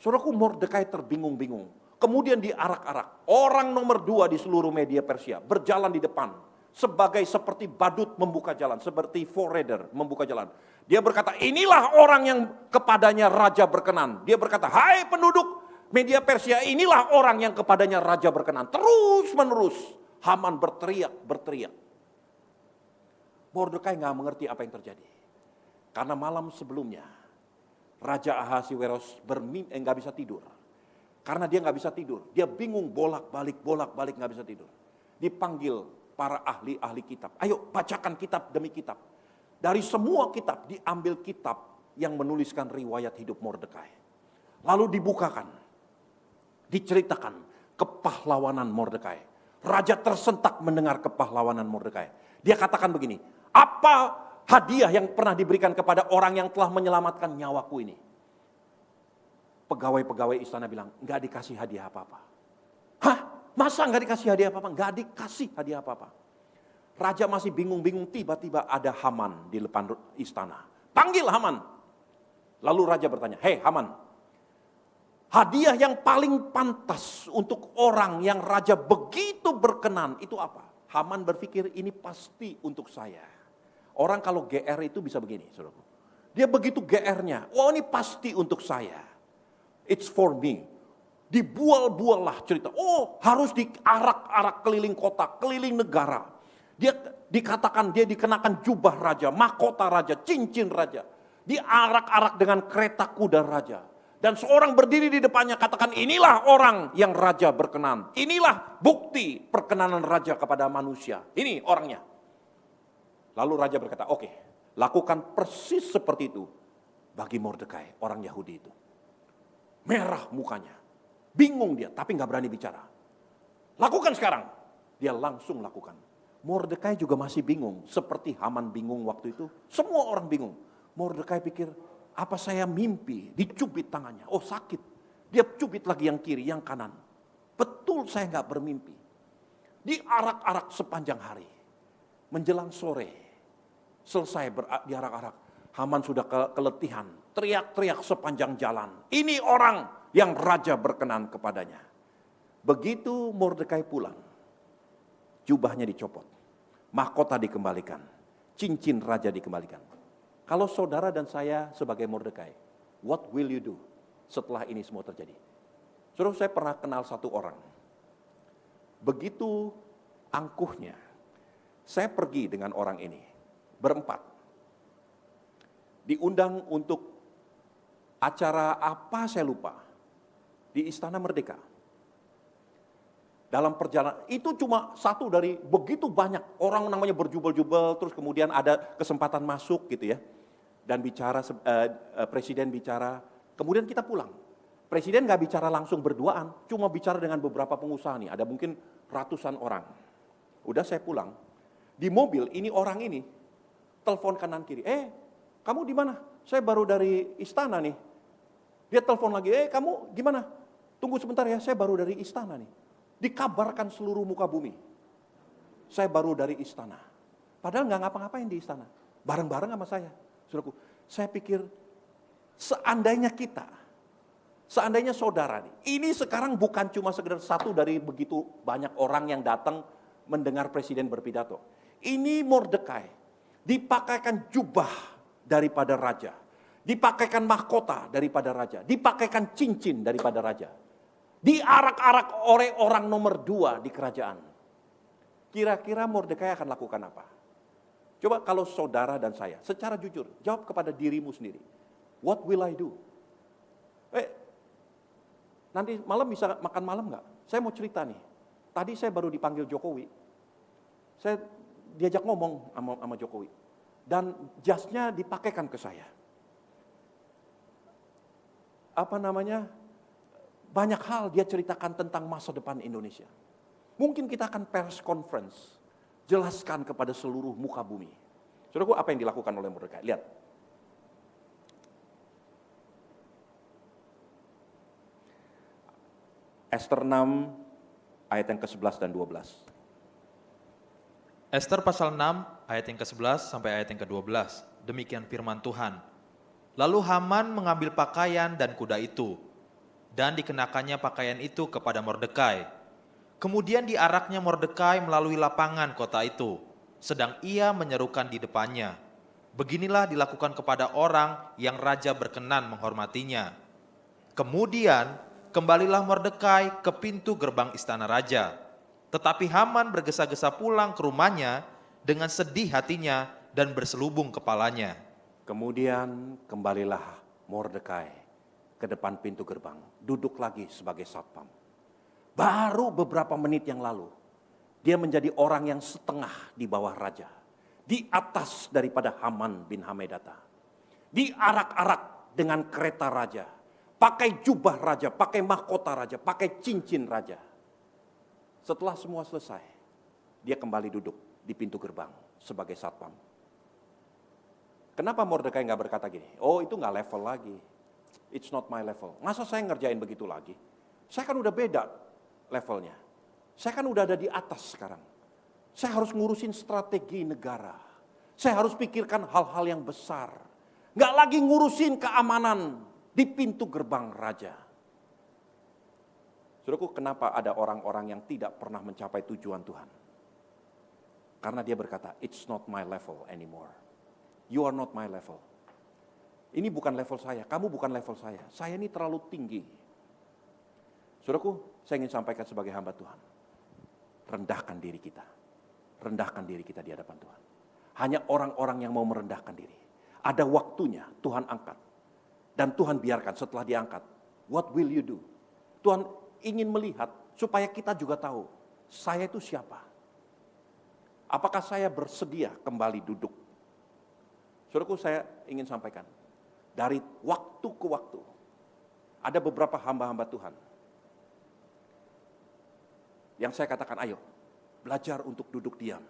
Saudaraku, Mordekai terbingung-bingung. Kemudian diarak-arak. Orang nomor 2 di seluruh media Persia berjalan di depan. Seperti badut membuka jalan. Seperti forerunner membuka jalan. Dia berkata, inilah orang yang kepadanya raja berkenan. Dia berkata, hai penduduk media Persia, inilah orang yang kepadanya raja berkenan. Terus menerus Haman berteriak. Mordekai nggak mengerti apa yang terjadi. Karena malam sebelumnya Raja Ahasiweros nggak bisa tidur. Karena dia nggak bisa tidur, dia bingung bolak-balik nggak bisa tidur. Dipanggil para ahli kitab, ayo bacakan kitab demi kitab. Dari semua kitab diambil kitab yang menuliskan riwayat hidup Mordekai. Lalu dibukakan, diceritakan kepahlawanan Mordekai. Raja tersentak mendengar kepahlawanan Mordekai. Dia katakan begini, apa hadiah yang pernah diberikan kepada orang yang telah menyelamatkan nyawaku ini? Pegawai-pegawai istana bilang, enggak dikasih hadiah apa-apa. Hah? Masa enggak dikasih hadiah apa-apa? Enggak dikasih hadiah apa-apa. Raja masih bingung-bingung, tiba-tiba ada Haman di depan istana. Panggil Haman. Lalu raja bertanya, hei Haman, hadiah yang paling pantas untuk orang yang raja begitu berkenan itu apa? Haman berpikir ini pasti untuk saya. Orang kalau GR itu bisa begini, saudaraku. Dia begitu GR-nya, oh ini pasti untuk saya. It's for me. Dibual-bual cerita. Oh harus diarak-arak keliling kota, keliling negara. Dia dikenakan jubah raja, mahkota raja, cincin raja. Diarak-arak dengan kereta kuda raja. Dan seorang berdiri di depannya katakan, inilah orang yang raja berkenan. Inilah bukti perkenanan raja kepada manusia. Ini orangnya. Lalu raja berkata, oke, lakukan persis seperti itu bagi Mordekai, orang Yahudi itu. Merah mukanya. Bingung dia, tapi gak berani bicara. Lakukan sekarang. Dia langsung lakukan. Mordekai juga masih bingung. Seperti Haman bingung waktu itu. Semua orang bingung. Mordekai pikir, apa saya mimpi? Dicubit tangannya. Oh sakit. Dia cubit lagi yang kiri, yang kanan. Betul saya gak bermimpi. Diarak-arak sepanjang hari. Menjelang sore. Selesai diarak-arak. Haman sudah keletihan. Teriak-teriak sepanjang jalan. Ini orang yang raja berkenan kepadanya. Begitu Mordekai pulang. Jubahnya dicopot. Mahkota dikembalikan. Cincin raja dikembalikan. Kalau saudara dan saya sebagai Mordekai, what will you do setelah ini semua terjadi? Saudara, saya pernah kenal satu orang. Begitu angkuhnya, saya pergi dengan orang ini, berempat. Diundang untuk acara apa saya lupa, di Istana Merdeka. dalam perjalanan, itu cuma satu dari begitu banyak orang namanya berjubel-jubel, terus kemudian ada kesempatan masuk gitu ya. Dan bicara, presiden bicara, kemudian kita pulang. Presiden nggak bicara langsung berduaan, cuma bicara dengan beberapa pengusaha nih, ada mungkin ratusan orang. Udah saya pulang, di mobil ini orang ini, telepon kanan kiri, kamu di mana? Saya baru dari istana nih. Dia telepon lagi, kamu gimana? Tunggu sebentar ya, saya baru dari istana nih. Dikabarkan seluruh muka bumi. Saya baru dari istana. Padahal nggak ngapa-ngapain di istana. Bareng-bareng sama saya. Saudaraku, saya pikir seandainya kita, seandainya saudara nih, ini sekarang bukan cuma sekedar satu dari begitu banyak orang yang datang mendengar presiden berpidato. Ini Mordekai dipakaikan jubah daripada raja. Dipakaikan mahkota daripada raja. Dipakaikan cincin daripada raja. Diarak-arak oleh orang nomor 2 di kerajaan. Kira-kira Mordekai akan lakukan apa? Coba kalau saudara dan saya, secara jujur, jawab kepada dirimu sendiri. What will I do? Nanti malam bisa makan malam nggak? Saya mau cerita nih. Tadi saya baru dipanggil Jokowi. Saya diajak ngomong sama Jokowi. Dan jasnya dipakaikan ke saya. Banyak hal dia ceritakan tentang masa depan Indonesia. Mungkin kita akan press conference, jelaskan kepada seluruh muka bumi. Saudaraku, apa yang dilakukan oleh Mordekai? Lihat. Ester 6 ayat yang ke-11 dan 12. Ester pasal 6 ayat yang ke-11 sampai ayat yang ke-12. Demikian firman Tuhan. Lalu Haman mengambil pakaian dan kuda itu, dan dikenakannya pakaian itu kepada Mordekai. Kemudian diaraknya Mordekai melalui lapangan kota itu, sedang ia menyerukan di depannya. Beginilah dilakukan kepada orang yang raja berkenan menghormatinya. Kemudian kembalilah Mordekai ke pintu gerbang istana raja. Tetapi Haman bergesa-gesa pulang ke rumahnya dengan sedih hatinya dan berselubung kepalanya. Kemudian kembalilah Mordekai ke depan pintu gerbang, duduk lagi sebagai satpam. Baru beberapa menit yang lalu, dia menjadi orang yang setengah di bawah raja. Di atas daripada Haman bin Hamedata. Diarak-arak dengan kereta raja. Pakai jubah raja, pakai mahkota raja, pakai cincin raja. Setelah semua selesai, dia kembali duduk di pintu gerbang sebagai satpam. Kenapa Mordekai nggak berkata gini, itu nggak level lagi. It's not my level. Masa saya ngerjain begitu lagi? Saya kan udah beda levelnya. Saya kan udah ada di atas sekarang. Saya harus ngurusin strategi negara. Saya harus pikirkan hal-hal yang besar. Nggak lagi ngurusin keamanan di pintu gerbang raja. Saudaraku, kenapa ada orang-orang yang tidak pernah mencapai tujuan Tuhan? Karena dia berkata, it's not my level anymore. You are not my level. Ini bukan level saya, kamu bukan level saya. Saya ini terlalu tinggi. Saudaraku, saya ingin sampaikan sebagai hamba Tuhan. Rendahkan diri kita. Rendahkan diri kita di hadapan Tuhan. Hanya orang-orang yang mau merendahkan diri. Ada waktunya Tuhan angkat. Dan Tuhan biarkan setelah diangkat. What will you do? Tuhan ingin melihat supaya kita juga tahu. Saya itu siapa? Apakah saya bersedia kembali duduk? Saudaraku, saya ingin sampaikan. Dari waktu ke waktu, ada beberapa hamba-hamba Tuhan yang saya katakan, ayo belajar untuk duduk diam.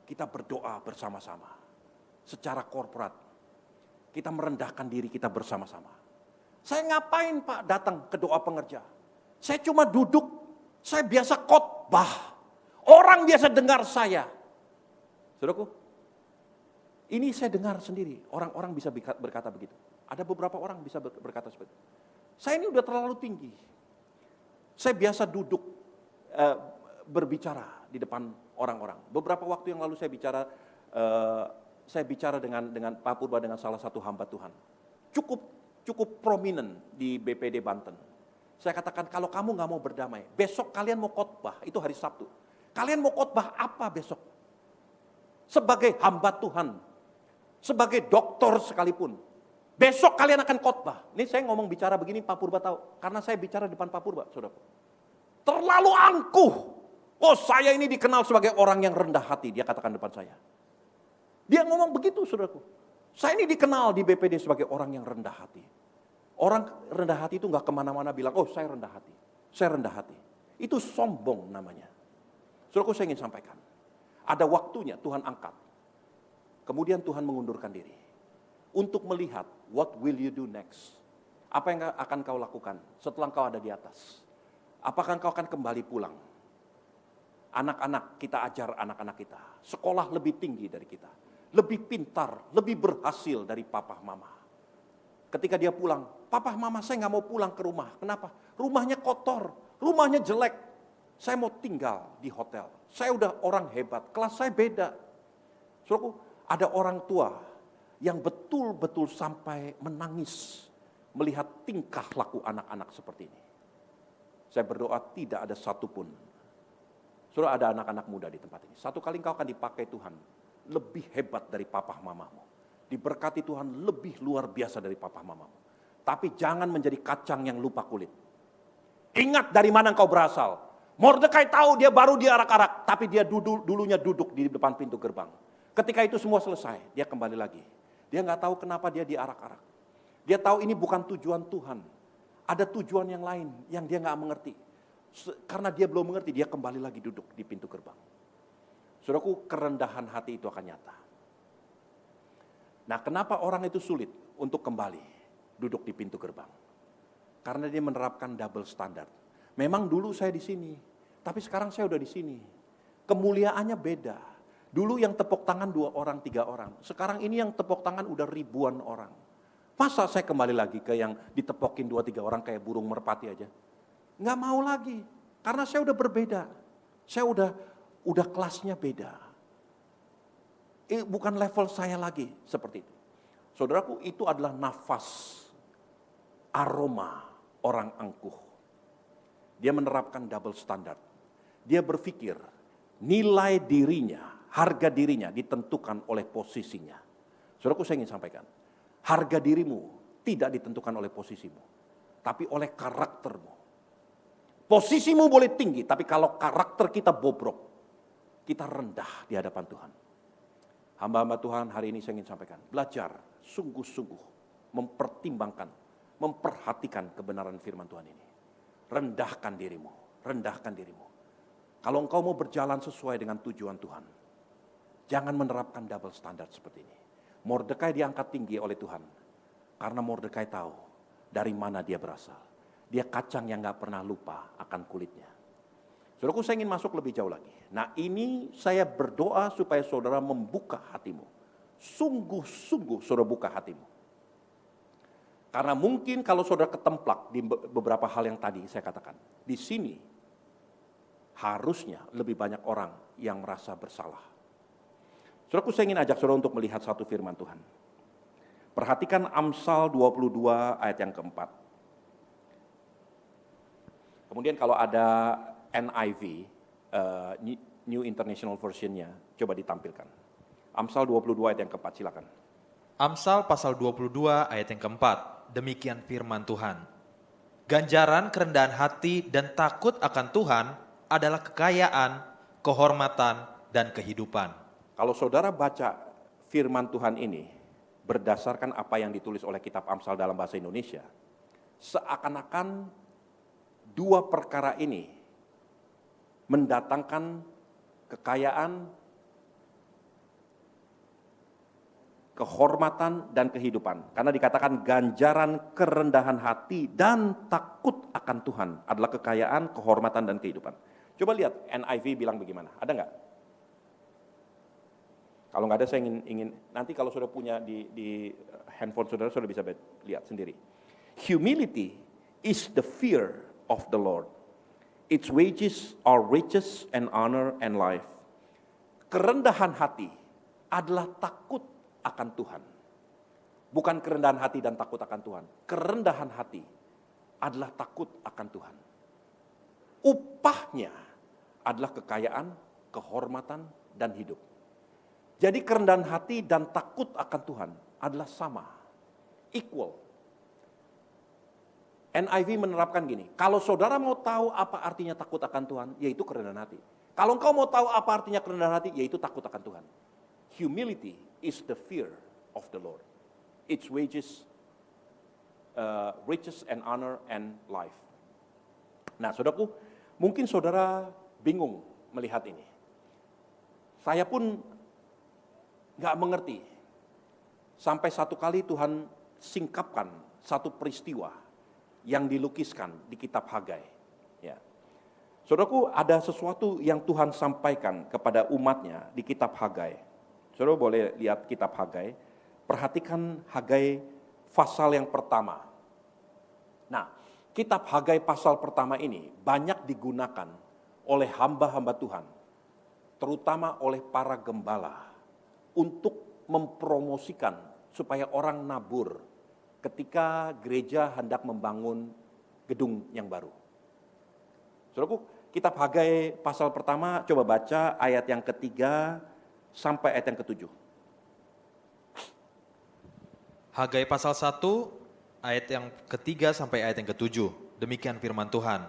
Kita berdoa bersama-sama. Secara korporat, kita merendahkan diri kita bersama-sama. Saya ngapain Pak datang ke doa pengerja? Saya cuma duduk, saya biasa khotbah. Orang biasa dengar saya. Saudaraku, ini saya dengar sendiri, orang-orang bisa berkata begitu. Ada beberapa orang bisa berkata seperti itu. Saya ini udah terlalu tinggi. Saya biasa duduk berbicara di depan orang-orang. Beberapa waktu yang lalu saya bicara dengan Pak Purba, dengan salah satu hamba Tuhan. Cukup prominent di BPD Banten. Saya katakan, kalau kamu nggak mau berdamai, besok kalian mau khotbah, itu hari Sabtu. Kalian mau khotbah apa besok? Sebagai hamba Tuhan, sebagai doktor sekalipun. Besok kalian akan khotbah. Ini saya ngomong bicara begini Pak Purba tahu. Karena saya bicara depan Pak Purba, saudara. Terlalu angkuh. Oh, saya ini dikenal sebagai orang yang rendah hati, dia katakan depan saya. Dia ngomong begitu, saudaraku. Saya ini dikenal di BPD sebagai orang yang rendah hati. Orang rendah hati itu gak kemana-mana bilang, oh saya rendah hati, saya rendah hati. Itu sombong namanya. Saudaraku, saya ingin sampaikan. Ada waktunya Tuhan angkat. Kemudian Tuhan mengundurkan diri. Untuk melihat, what will you do next? Apa yang akan kau lakukan setelah kau ada di atas? Apakah kau akan kembali pulang? Anak-anak, kita ajar anak-anak kita. Sekolah lebih tinggi dari kita. Lebih pintar, lebih berhasil dari papa mama. Ketika dia pulang, papa mama saya gak mau pulang ke rumah. Kenapa? Rumahnya kotor, rumahnya jelek. Saya mau tinggal di hotel. Saya udah orang hebat, kelas saya beda. Saudaraku, ada orang tua yang betul-betul sampai menangis melihat tingkah laku anak-anak seperti ini. Saya berdoa tidak ada satupun. Saudara, ada anak-anak muda di tempat ini. Satu kali engkau akan dipakai Tuhan lebih hebat dari papa mamamu. Diberkati Tuhan lebih luar biasa dari papa mamamu. Tapi jangan menjadi kacang yang lupa kulit. Ingat dari mana engkau berasal. Mordekai tahu dia baru diarak-arak, tapi dia dulunya duduk di depan pintu gerbang. Ketika itu semua selesai, dia kembali lagi. Dia nggak tahu kenapa dia diarak-arak. Dia tahu ini bukan tujuan Tuhan. Ada tujuan yang lain yang dia nggak mengerti. Karena dia belum mengerti, dia kembali lagi duduk di pintu gerbang. Saudaraku, kerendahan hati itu akan nyata. Nah, kenapa orang itu sulit untuk kembali duduk di pintu gerbang? Karena dia menerapkan double standard. Memang dulu saya di sini, tapi sekarang saya udah di sini. Kemuliaannya beda. Dulu yang tepuk tangan 2 orang, 3 orang. Sekarang ini yang tepuk tangan udah ribuan orang. Masa saya kembali lagi ke yang ditepokin 2-3 orang kayak burung merpati aja? Nggak mau lagi, karena saya udah berbeda. Saya udah kelasnya beda. Bukan level saya lagi seperti itu. Saudaraku, itu adalah nafas, aroma orang angkuh. Dia menerapkan double standard. Dia berpikir nilai dirinya, harga dirinya ditentukan oleh posisinya. Saudaraku, saya ingin sampaikan, harga dirimu tidak ditentukan oleh posisimu, tapi oleh karaktermu. Posisimu boleh tinggi, tapi kalau karakter kita bobrok, kita rendah di hadapan Tuhan. Hamba-hamba Tuhan, hari ini saya ingin sampaikan, belajar sungguh-sungguh mempertimbangkan, memperhatikan kebenaran firman Tuhan ini. Rendahkan dirimu, rendahkan dirimu. Kalau engkau mau berjalan sesuai dengan tujuan Tuhan, jangan menerapkan double standard seperti ini. Mordekai diangkat tinggi oleh Tuhan, karena Mordekai tahu dari mana dia berasal. Dia kacang yang gak pernah lupa akan kulitnya. Saudaraku, saya ingin masuk lebih jauh lagi. Nah, ini saya berdoa supaya saudara membuka hatimu. Sungguh-sungguh saudara buka hatimu. Karena mungkin kalau saudara ketemplak di beberapa hal yang tadi saya katakan. Di sini harusnya lebih banyak orang yang merasa bersalah. Saudaraku, saya ingin ajak saudara untuk melihat satu firman Tuhan. Perhatikan Amsal 22 ayat yang keempat. Kemudian kalau ada NIV, New International Version-nya, coba ditampilkan. Amsal 22 ayat yang keempat, silakan. Amsal pasal 22 ayat yang keempat, demikian firman Tuhan. Ganjaran kerendahan hati dan takut akan Tuhan adalah kekayaan, kehormatan, dan kehidupan. Kalau saudara baca firman Tuhan ini, berdasarkan apa yang ditulis oleh kitab Amsal dalam bahasa Indonesia, seakan-akan 2 perkara ini mendatangkan kekayaan, kehormatan, dan kehidupan. Karena dikatakan ganjaran kerendahan hati dan takut akan Tuhan adalah kekayaan, kehormatan, dan kehidupan. Coba lihat NIV bilang bagaimana, ada nggak? Kalau nggak ada, saya ingin nanti kalau sudah punya di handphone saudara, sudah bisa lihat sendiri. Humility is the fear of the Lord. Its wages are riches and honor and life. Kerendahan hati adalah takut akan Tuhan. Bukan kerendahan hati dan takut akan Tuhan. Kerendahan hati adalah takut akan Tuhan. Upahnya adalah kekayaan, kehormatan, dan hidup. Jadi kerendahan hati dan takut akan Tuhan adalah sama, equal. NIV menerapkan gini, kalau saudara mau tahu apa artinya takut akan Tuhan, yaitu kerendahan hati. Kalau engkau mau tahu apa artinya kerendahan hati, yaitu takut akan Tuhan. Humility is the fear of the Lord. Its wages, riches and honor and life. Nah, saudaraku, mungkin saudara bingung melihat ini. Saya pun gak mengerti. Sampai satu kali Tuhan singkapkan satu peristiwa yang dilukiskan di kitab Hagai. Ya. Saudaraku, ada sesuatu yang Tuhan sampaikan kepada umatnya di kitab Hagai. Saudara boleh lihat kitab Hagai. Perhatikan Hagai pasal yang pertama. Nah, kitab Hagai pasal pertama ini banyak digunakan oleh hamba-hamba Tuhan, terutama oleh para gembala, untuk mempromosikan supaya orang nabur ketika gereja hendak membangun gedung yang baru. Saudaraku, kitab Hagai pasal pertama, coba baca ayat yang ketiga sampai ayat yang ketujuh. Hagai pasal 1 ayat yang ketiga sampai ayat yang ketujuh. Demikian firman Tuhan.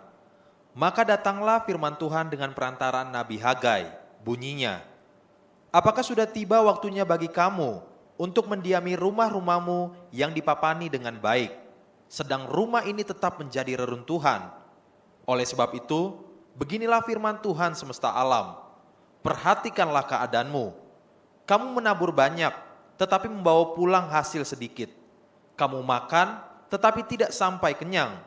Maka datanglah firman Tuhan dengan perantaraan Nabi Hagai, bunyinya, apakah sudah tiba waktunya bagi kamu untuk mendiami rumah-rumahmu yang dipapani dengan baik, sedang rumah ini tetap menjadi reruntuhan. Oleh sebab itu, beginilah firman Tuhan semesta alam, perhatikanlah keadaanmu. Kamu menabur banyak, tetapi membawa pulang hasil sedikit. Kamu makan, tetapi tidak sampai kenyang.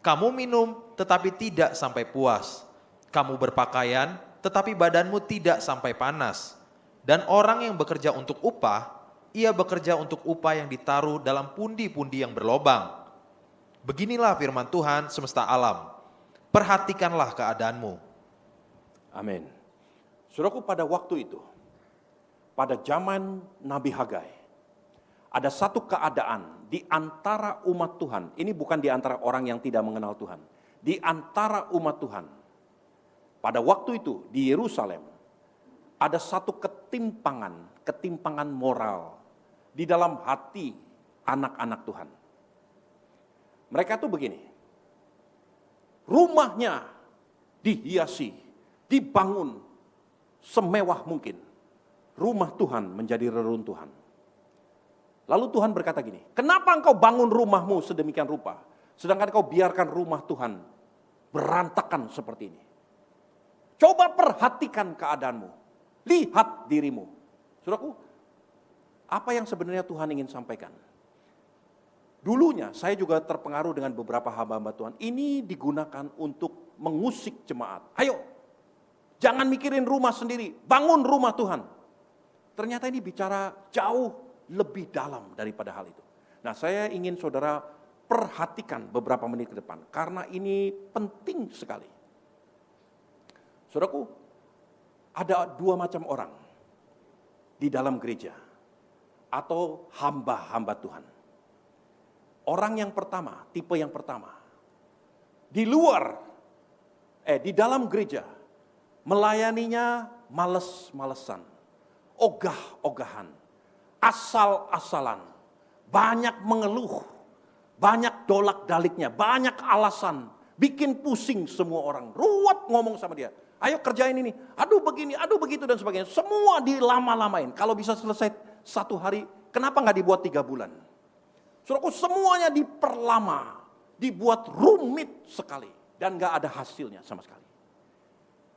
Kamu minum, tetapi tidak sampai puas. Kamu berpakaian, tetapi badanmu tidak sampai panas. Dan orang yang bekerja untuk upah, ia bekerja untuk upah yang ditaruh dalam pundi-pundi yang berlobang. Beginilah firman Tuhan semesta alam. Perhatikanlah keadaanmu. Amin. Saudaraku, pada waktu itu, pada zaman Nabi Hagai, ada satu keadaan di antara umat Tuhan. Ini bukan di antara orang yang tidak mengenal Tuhan. Di antara umat Tuhan. Pada waktu itu di Yerusalem, ada satu ketimpangan moral di dalam hati anak-anak Tuhan. Mereka tuh begini, rumahnya dihiasi, dibangun semewah mungkin. Rumah Tuhan menjadi reruntuhan. Lalu Tuhan berkata gini, kenapa engkau bangun rumahmu sedemikian rupa, sedangkan kau biarkan rumah Tuhan berantakan seperti ini? Coba perhatikan keadaanmu, lihat dirimu. Saudaraku, apa yang sebenarnya Tuhan ingin sampaikan? Dulunya saya juga terpengaruh dengan beberapa hamba-hamba Tuhan. Ini digunakan untuk mengusik jemaat. Ayo, jangan mikirin rumah sendiri, bangun rumah Tuhan. Ternyata ini bicara jauh lebih dalam daripada hal itu. Nah, saya ingin saudara perhatikan beberapa menit ke depan, karena ini penting sekali. Saudaraku, ada dua macam orang di dalam gereja atau hamba-hamba Tuhan. Orang yang pertama, tipe yang pertama, di dalam gereja melayaninya males-malesan, ogah-ogahan, asal-asalan, banyak mengeluh, banyak dolak-daliknya, banyak alasan, bikin pusing semua orang, ruwet ngomong sama dia. Ayo kerjain ini, aduh begini, aduh begitu dan sebagainya. Semua dilama-lamain. Kalau bisa selesai satu hari, kenapa nggak dibuat 3 bulan? Saudaraku, semuanya diperlama, dibuat rumit sekali. Dan nggak ada hasilnya sama sekali.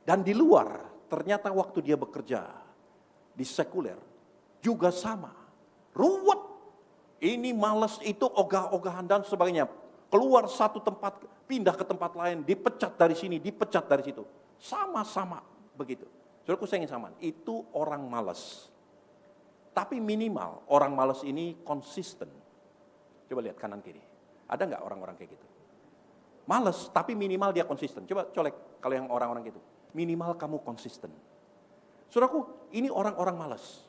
Dan di luar, ternyata waktu dia bekerja di sekuler, juga sama. Ruwet, ini males, itu ogah-ogahan dan sebagainya. Keluar satu tempat, pindah ke tempat lain, dipecat dari sini, dipecat dari situ. Sama-sama begitu. Saudaraku, saya ingin samaan, itu orang malas. Tapi minimal orang malas ini konsisten. Coba lihat kanan kiri. Ada nggak orang-orang kayak gitu? Males, tapi minimal dia konsisten. Coba colek kalau yang orang-orang gitu. Minimal kamu konsisten. Saudaraku, ini orang-orang malas.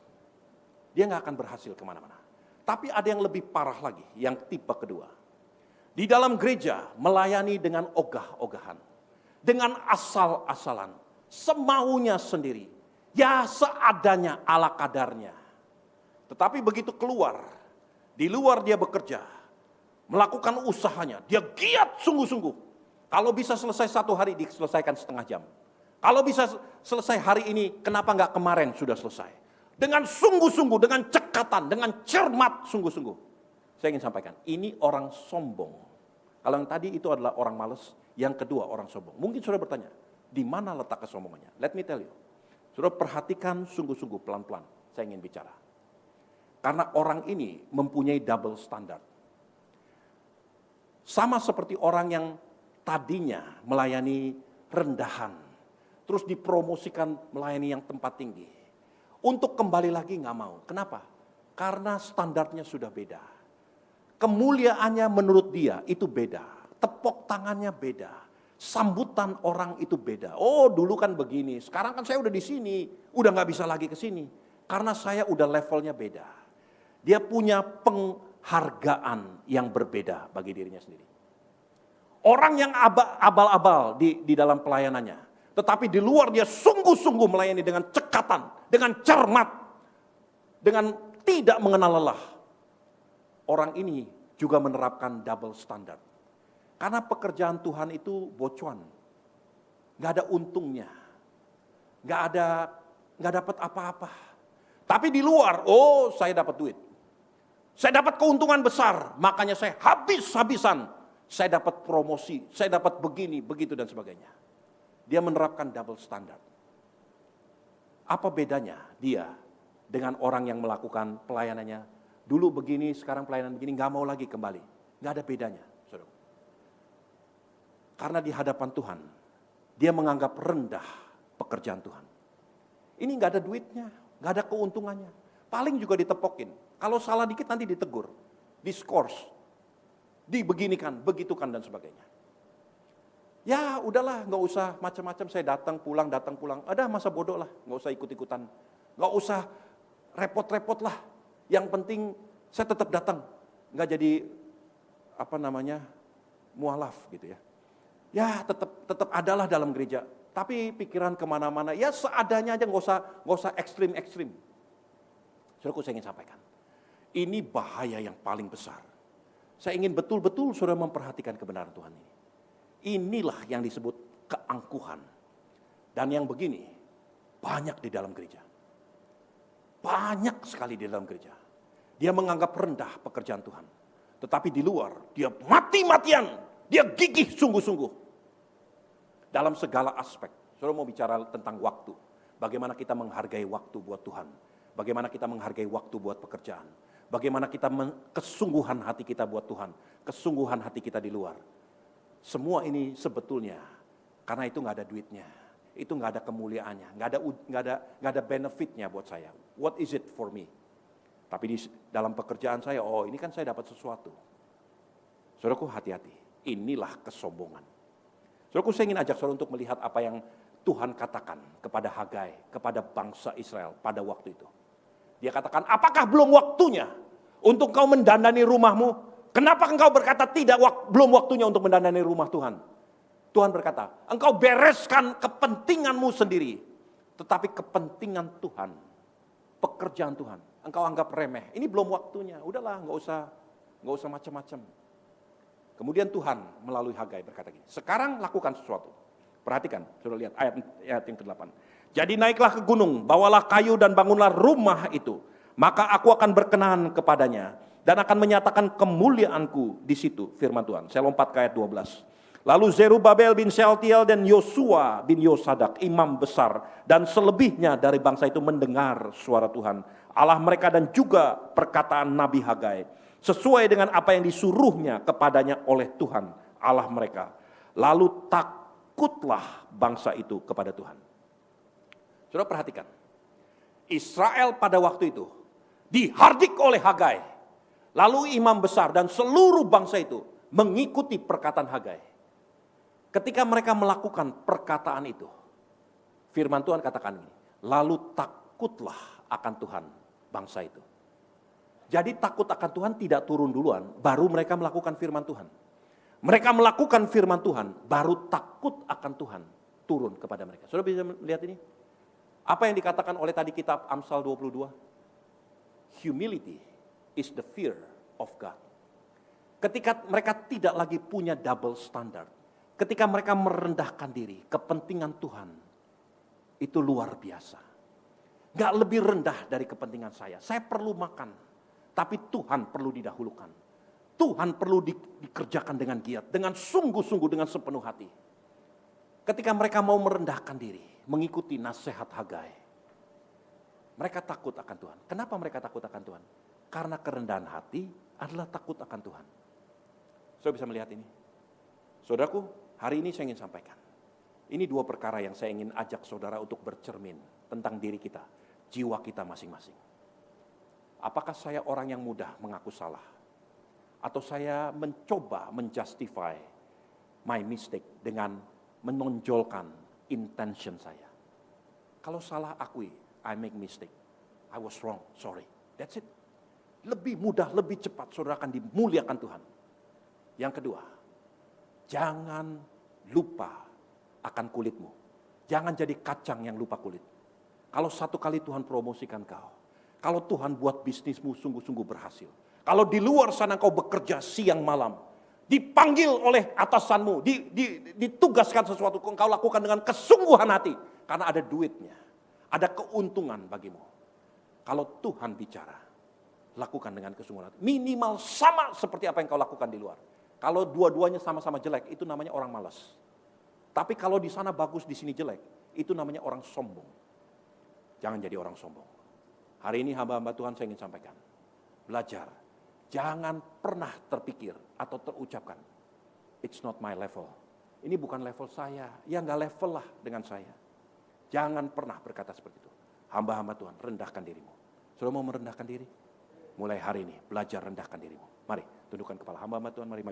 Dia nggak akan berhasil kemana-mana. Tapi ada yang lebih parah lagi, yang tipe kedua. Di dalam gereja melayani dengan ogah-ogahan. Dengan asal-asalan. Semaunya sendiri. Ya seadanya, ala kadarnya. Tetapi begitu keluar, di luar dia bekerja, melakukan usahanya, dia giat sungguh-sungguh. Kalau bisa selesai 1 hari, diselesaikan setengah jam. Kalau bisa selesai hari ini, kenapa nggak kemarin sudah selesai? Dengan sungguh-sungguh, dengan cekatan, dengan cermat sungguh-sungguh. Saya ingin sampaikan, ini orang sombong. Kalau yang tadi itu adalah orang malas, yang kedua orang sombong. Mungkin saudara bertanya, di mana letak kesombongannya? Let me tell you. Saudara perhatikan sungguh-sungguh pelan-pelan, saya ingin bicara. Karena orang ini mempunyai double standard. Sama seperti orang yang tadinya melayani rendahan, terus dipromosikan melayani yang tempat tinggi. Untuk kembali lagi nggak mau. Kenapa? Karena standarnya sudah beda. Kemuliaannya menurut dia itu beda. Tepuk tangannya beda. Sambutan orang itu beda. Oh dulu kan begini, sekarang kan saya udah di sini. Udah nggak bisa lagi ke sini. Karena saya udah levelnya beda. Dia punya penghargaan yang berbeda bagi dirinya sendiri. Orang yang abal-abal di dalam pelayanannya. Tetapi di luar dia sungguh-sungguh melayani dengan cekatan, dengan cermat, dengan tidak mengenal lelah. Orang ini juga menerapkan double standard. Karena pekerjaan Tuhan itu bocuan. Gak ada untungnya. Gak dapat apa-apa. Tapi di luar, oh saya dapat duit. Saya dapat keuntungan besar, makanya saya habis-habisan. Saya dapat promosi, saya dapat begini, begitu dan sebagainya. Dia menerapkan double standard. Apa bedanya dia dengan orang yang melakukan pelayanannya? Dulu begini, sekarang pelayanan begini, gak mau lagi kembali. Gak ada bedanya, saudara. Karena di hadapan Tuhan, dia menganggap rendah pekerjaan Tuhan. Ini gak ada duitnya, gak ada keuntungannya. Paling juga ditepokin. Kalau salah dikit nanti ditegur, diskors, dibeginikan, begitukan dan sebagainya. Ya udahlah, nggak usah macam-macam. Saya datang pulang. Ada masa bodoh lah, nggak usah ikut-ikutan, nggak usah repot-repot lah. Yang penting saya tetap datang, nggak jadi mualaf gitu ya. Ya tetap adalah dalam gereja. Tapi pikiran kemana-mana, ya seadanya aja, nggak usah ekstrim. Saudaraku, saya ingin sampaikan. Ini bahaya yang paling besar. Saya ingin betul-betul saudara memperhatikan kebenaran Tuhan ini. Inilah yang disebut keangkuhan. Dan yang begini, banyak di dalam gereja. Banyak sekali di dalam gereja. Dia menganggap rendah pekerjaan Tuhan. Tetapi di luar, dia mati-matian. Dia gigih sungguh-sungguh. Dalam segala aspek. Saudara mau bicara tentang waktu. Bagaimana kita menghargai waktu buat Tuhan. Bagaimana kita menghargai waktu buat pekerjaan. Bagaimana kita kesungguhan hati kita buat Tuhan. Kesungguhan hati kita di luar. Semua ini sebetulnya karena itu nggak ada duitnya. Itu nggak ada kemuliaannya. Nggak ada benefitnya buat saya. What is it for me? Tapi di dalam pekerjaan saya, oh ini kan saya dapat sesuatu. Saudaraku, hati-hati. Inilah kesombongan. Saudaraku, saya ingin ajak saudara untuk melihat apa yang Tuhan katakan kepada Hagai, kepada bangsa Israel pada waktu itu. Dia katakan, apakah belum waktunya untuk kau mendandani rumahmu? Kenapa engkau berkata belum waktunya untuk mendandani rumah Tuhan? Tuhan berkata, engkau bereskan kepentinganmu sendiri. Tetapi kepentingan Tuhan, pekerjaan Tuhan, engkau anggap remeh. Ini belum waktunya, udahlah nggak usah macam-macam. Kemudian Tuhan melalui Hagai berkata gini, sekarang lakukan sesuatu. Perhatikan, sudah lihat ayat yang ke-8. Jadi naiklah ke gunung, bawalah kayu dan bangunlah rumah itu. Maka aku akan berkenan kepadanya dan akan menyatakan kemuliaanku di situ, firman Tuhan. Saya lompat ke ayat 12. Lalu Zerubabel bin Shealtiel dan Yosua bin Yosadak, imam besar, dan selebihnya dari bangsa itu mendengar suara Tuhan, Allah mereka, dan juga perkataan Nabi Hagai, sesuai dengan apa yang disuruhnya kepadanya oleh Tuhan, Allah mereka. Lalu takutlah bangsa itu kepada Tuhan. Saudara perhatikan, Israel pada waktu itu dihardik oleh Hagai. Lalu imam besar dan seluruh bangsa itu mengikuti perkataan Hagai. Ketika mereka melakukan perkataan itu, firman Tuhan katakan ini, lalu takutlah akan Tuhan bangsa itu. Jadi takut akan Tuhan tidak turun duluan, baru mereka melakukan firman Tuhan. Mereka melakukan firman Tuhan, baru takut akan Tuhan turun kepada mereka. Saudara bisa melihat ini? Apa yang dikatakan oleh tadi kitab Amsal 22? Humility is the fear of God. ketika mereka tidak lagi punya double standard, ketika mereka merendahkan diri, kepentingan Tuhan, itu luar biasa. Gak lebih rendah dari kepentingan saya perlu makan, tapi Tuhan perlu didahulukan. Tuhan perlu dikerjakan dengan giat, dengan sungguh-sungguh, dengan sepenuh hati. Ketika mereka mau merendahkan diri, mengikuti nasihat Hagai, mereka takut akan Tuhan. Kenapa mereka takut akan Tuhan? Karena kerendahan hati adalah takut akan Tuhan. Saudara bisa melihat ini? Saudaraku, hari ini saya ingin sampaikan. Ini dua perkara yang saya ingin ajak saudara untuk bercermin tentang diri kita, jiwa kita masing-masing. Apakah saya orang yang mudah mengaku salah? Atau saya mencoba menjustify my mistake dengan menonjolkan intention saya? Kalau salah akui, I make mistake. I was wrong, sorry. That's it. Lebih mudah, lebih cepat saudara akan dimuliakan Tuhan. Yang kedua, jangan lupa akan kulitmu. Jangan jadi kacang yang lupa kulit. Kalau satu kali Tuhan promosikan kau, kalau Tuhan buat bisnismu sungguh-sungguh berhasil, kalau di luar sana kau bekerja siang malam, dipanggil oleh atasanmu, ditugaskan sesuatu, kau lakukan dengan kesungguhan hati, karena ada duitnya, ada keuntungan bagimu. Kalau Tuhan bicara, lakukan dengan kesungguhan hati. Minimal sama seperti apa yang kau lakukan di luar. Kalau dua-duanya sama-sama jelek, itu namanya orang malas. Tapi kalau di sana bagus, di sini jelek, itu namanya orang sombong. Jangan jadi orang sombong. Hari ini hamba-hamba Tuhan saya ingin sampaikan. Belajar. Jangan pernah terpikir atau terucapkan, it's not my level. Ini bukan level saya, ya nggak level lah dengan saya. Jangan pernah berkata seperti itu. Hamba-hamba Tuhan, rendahkan dirimu. Saudara mau merendahkan diri? Mulai hari ini, belajar rendahkan dirimu. Mari, tundukkan kepala. Hamba-hamba Tuhan, mari maju.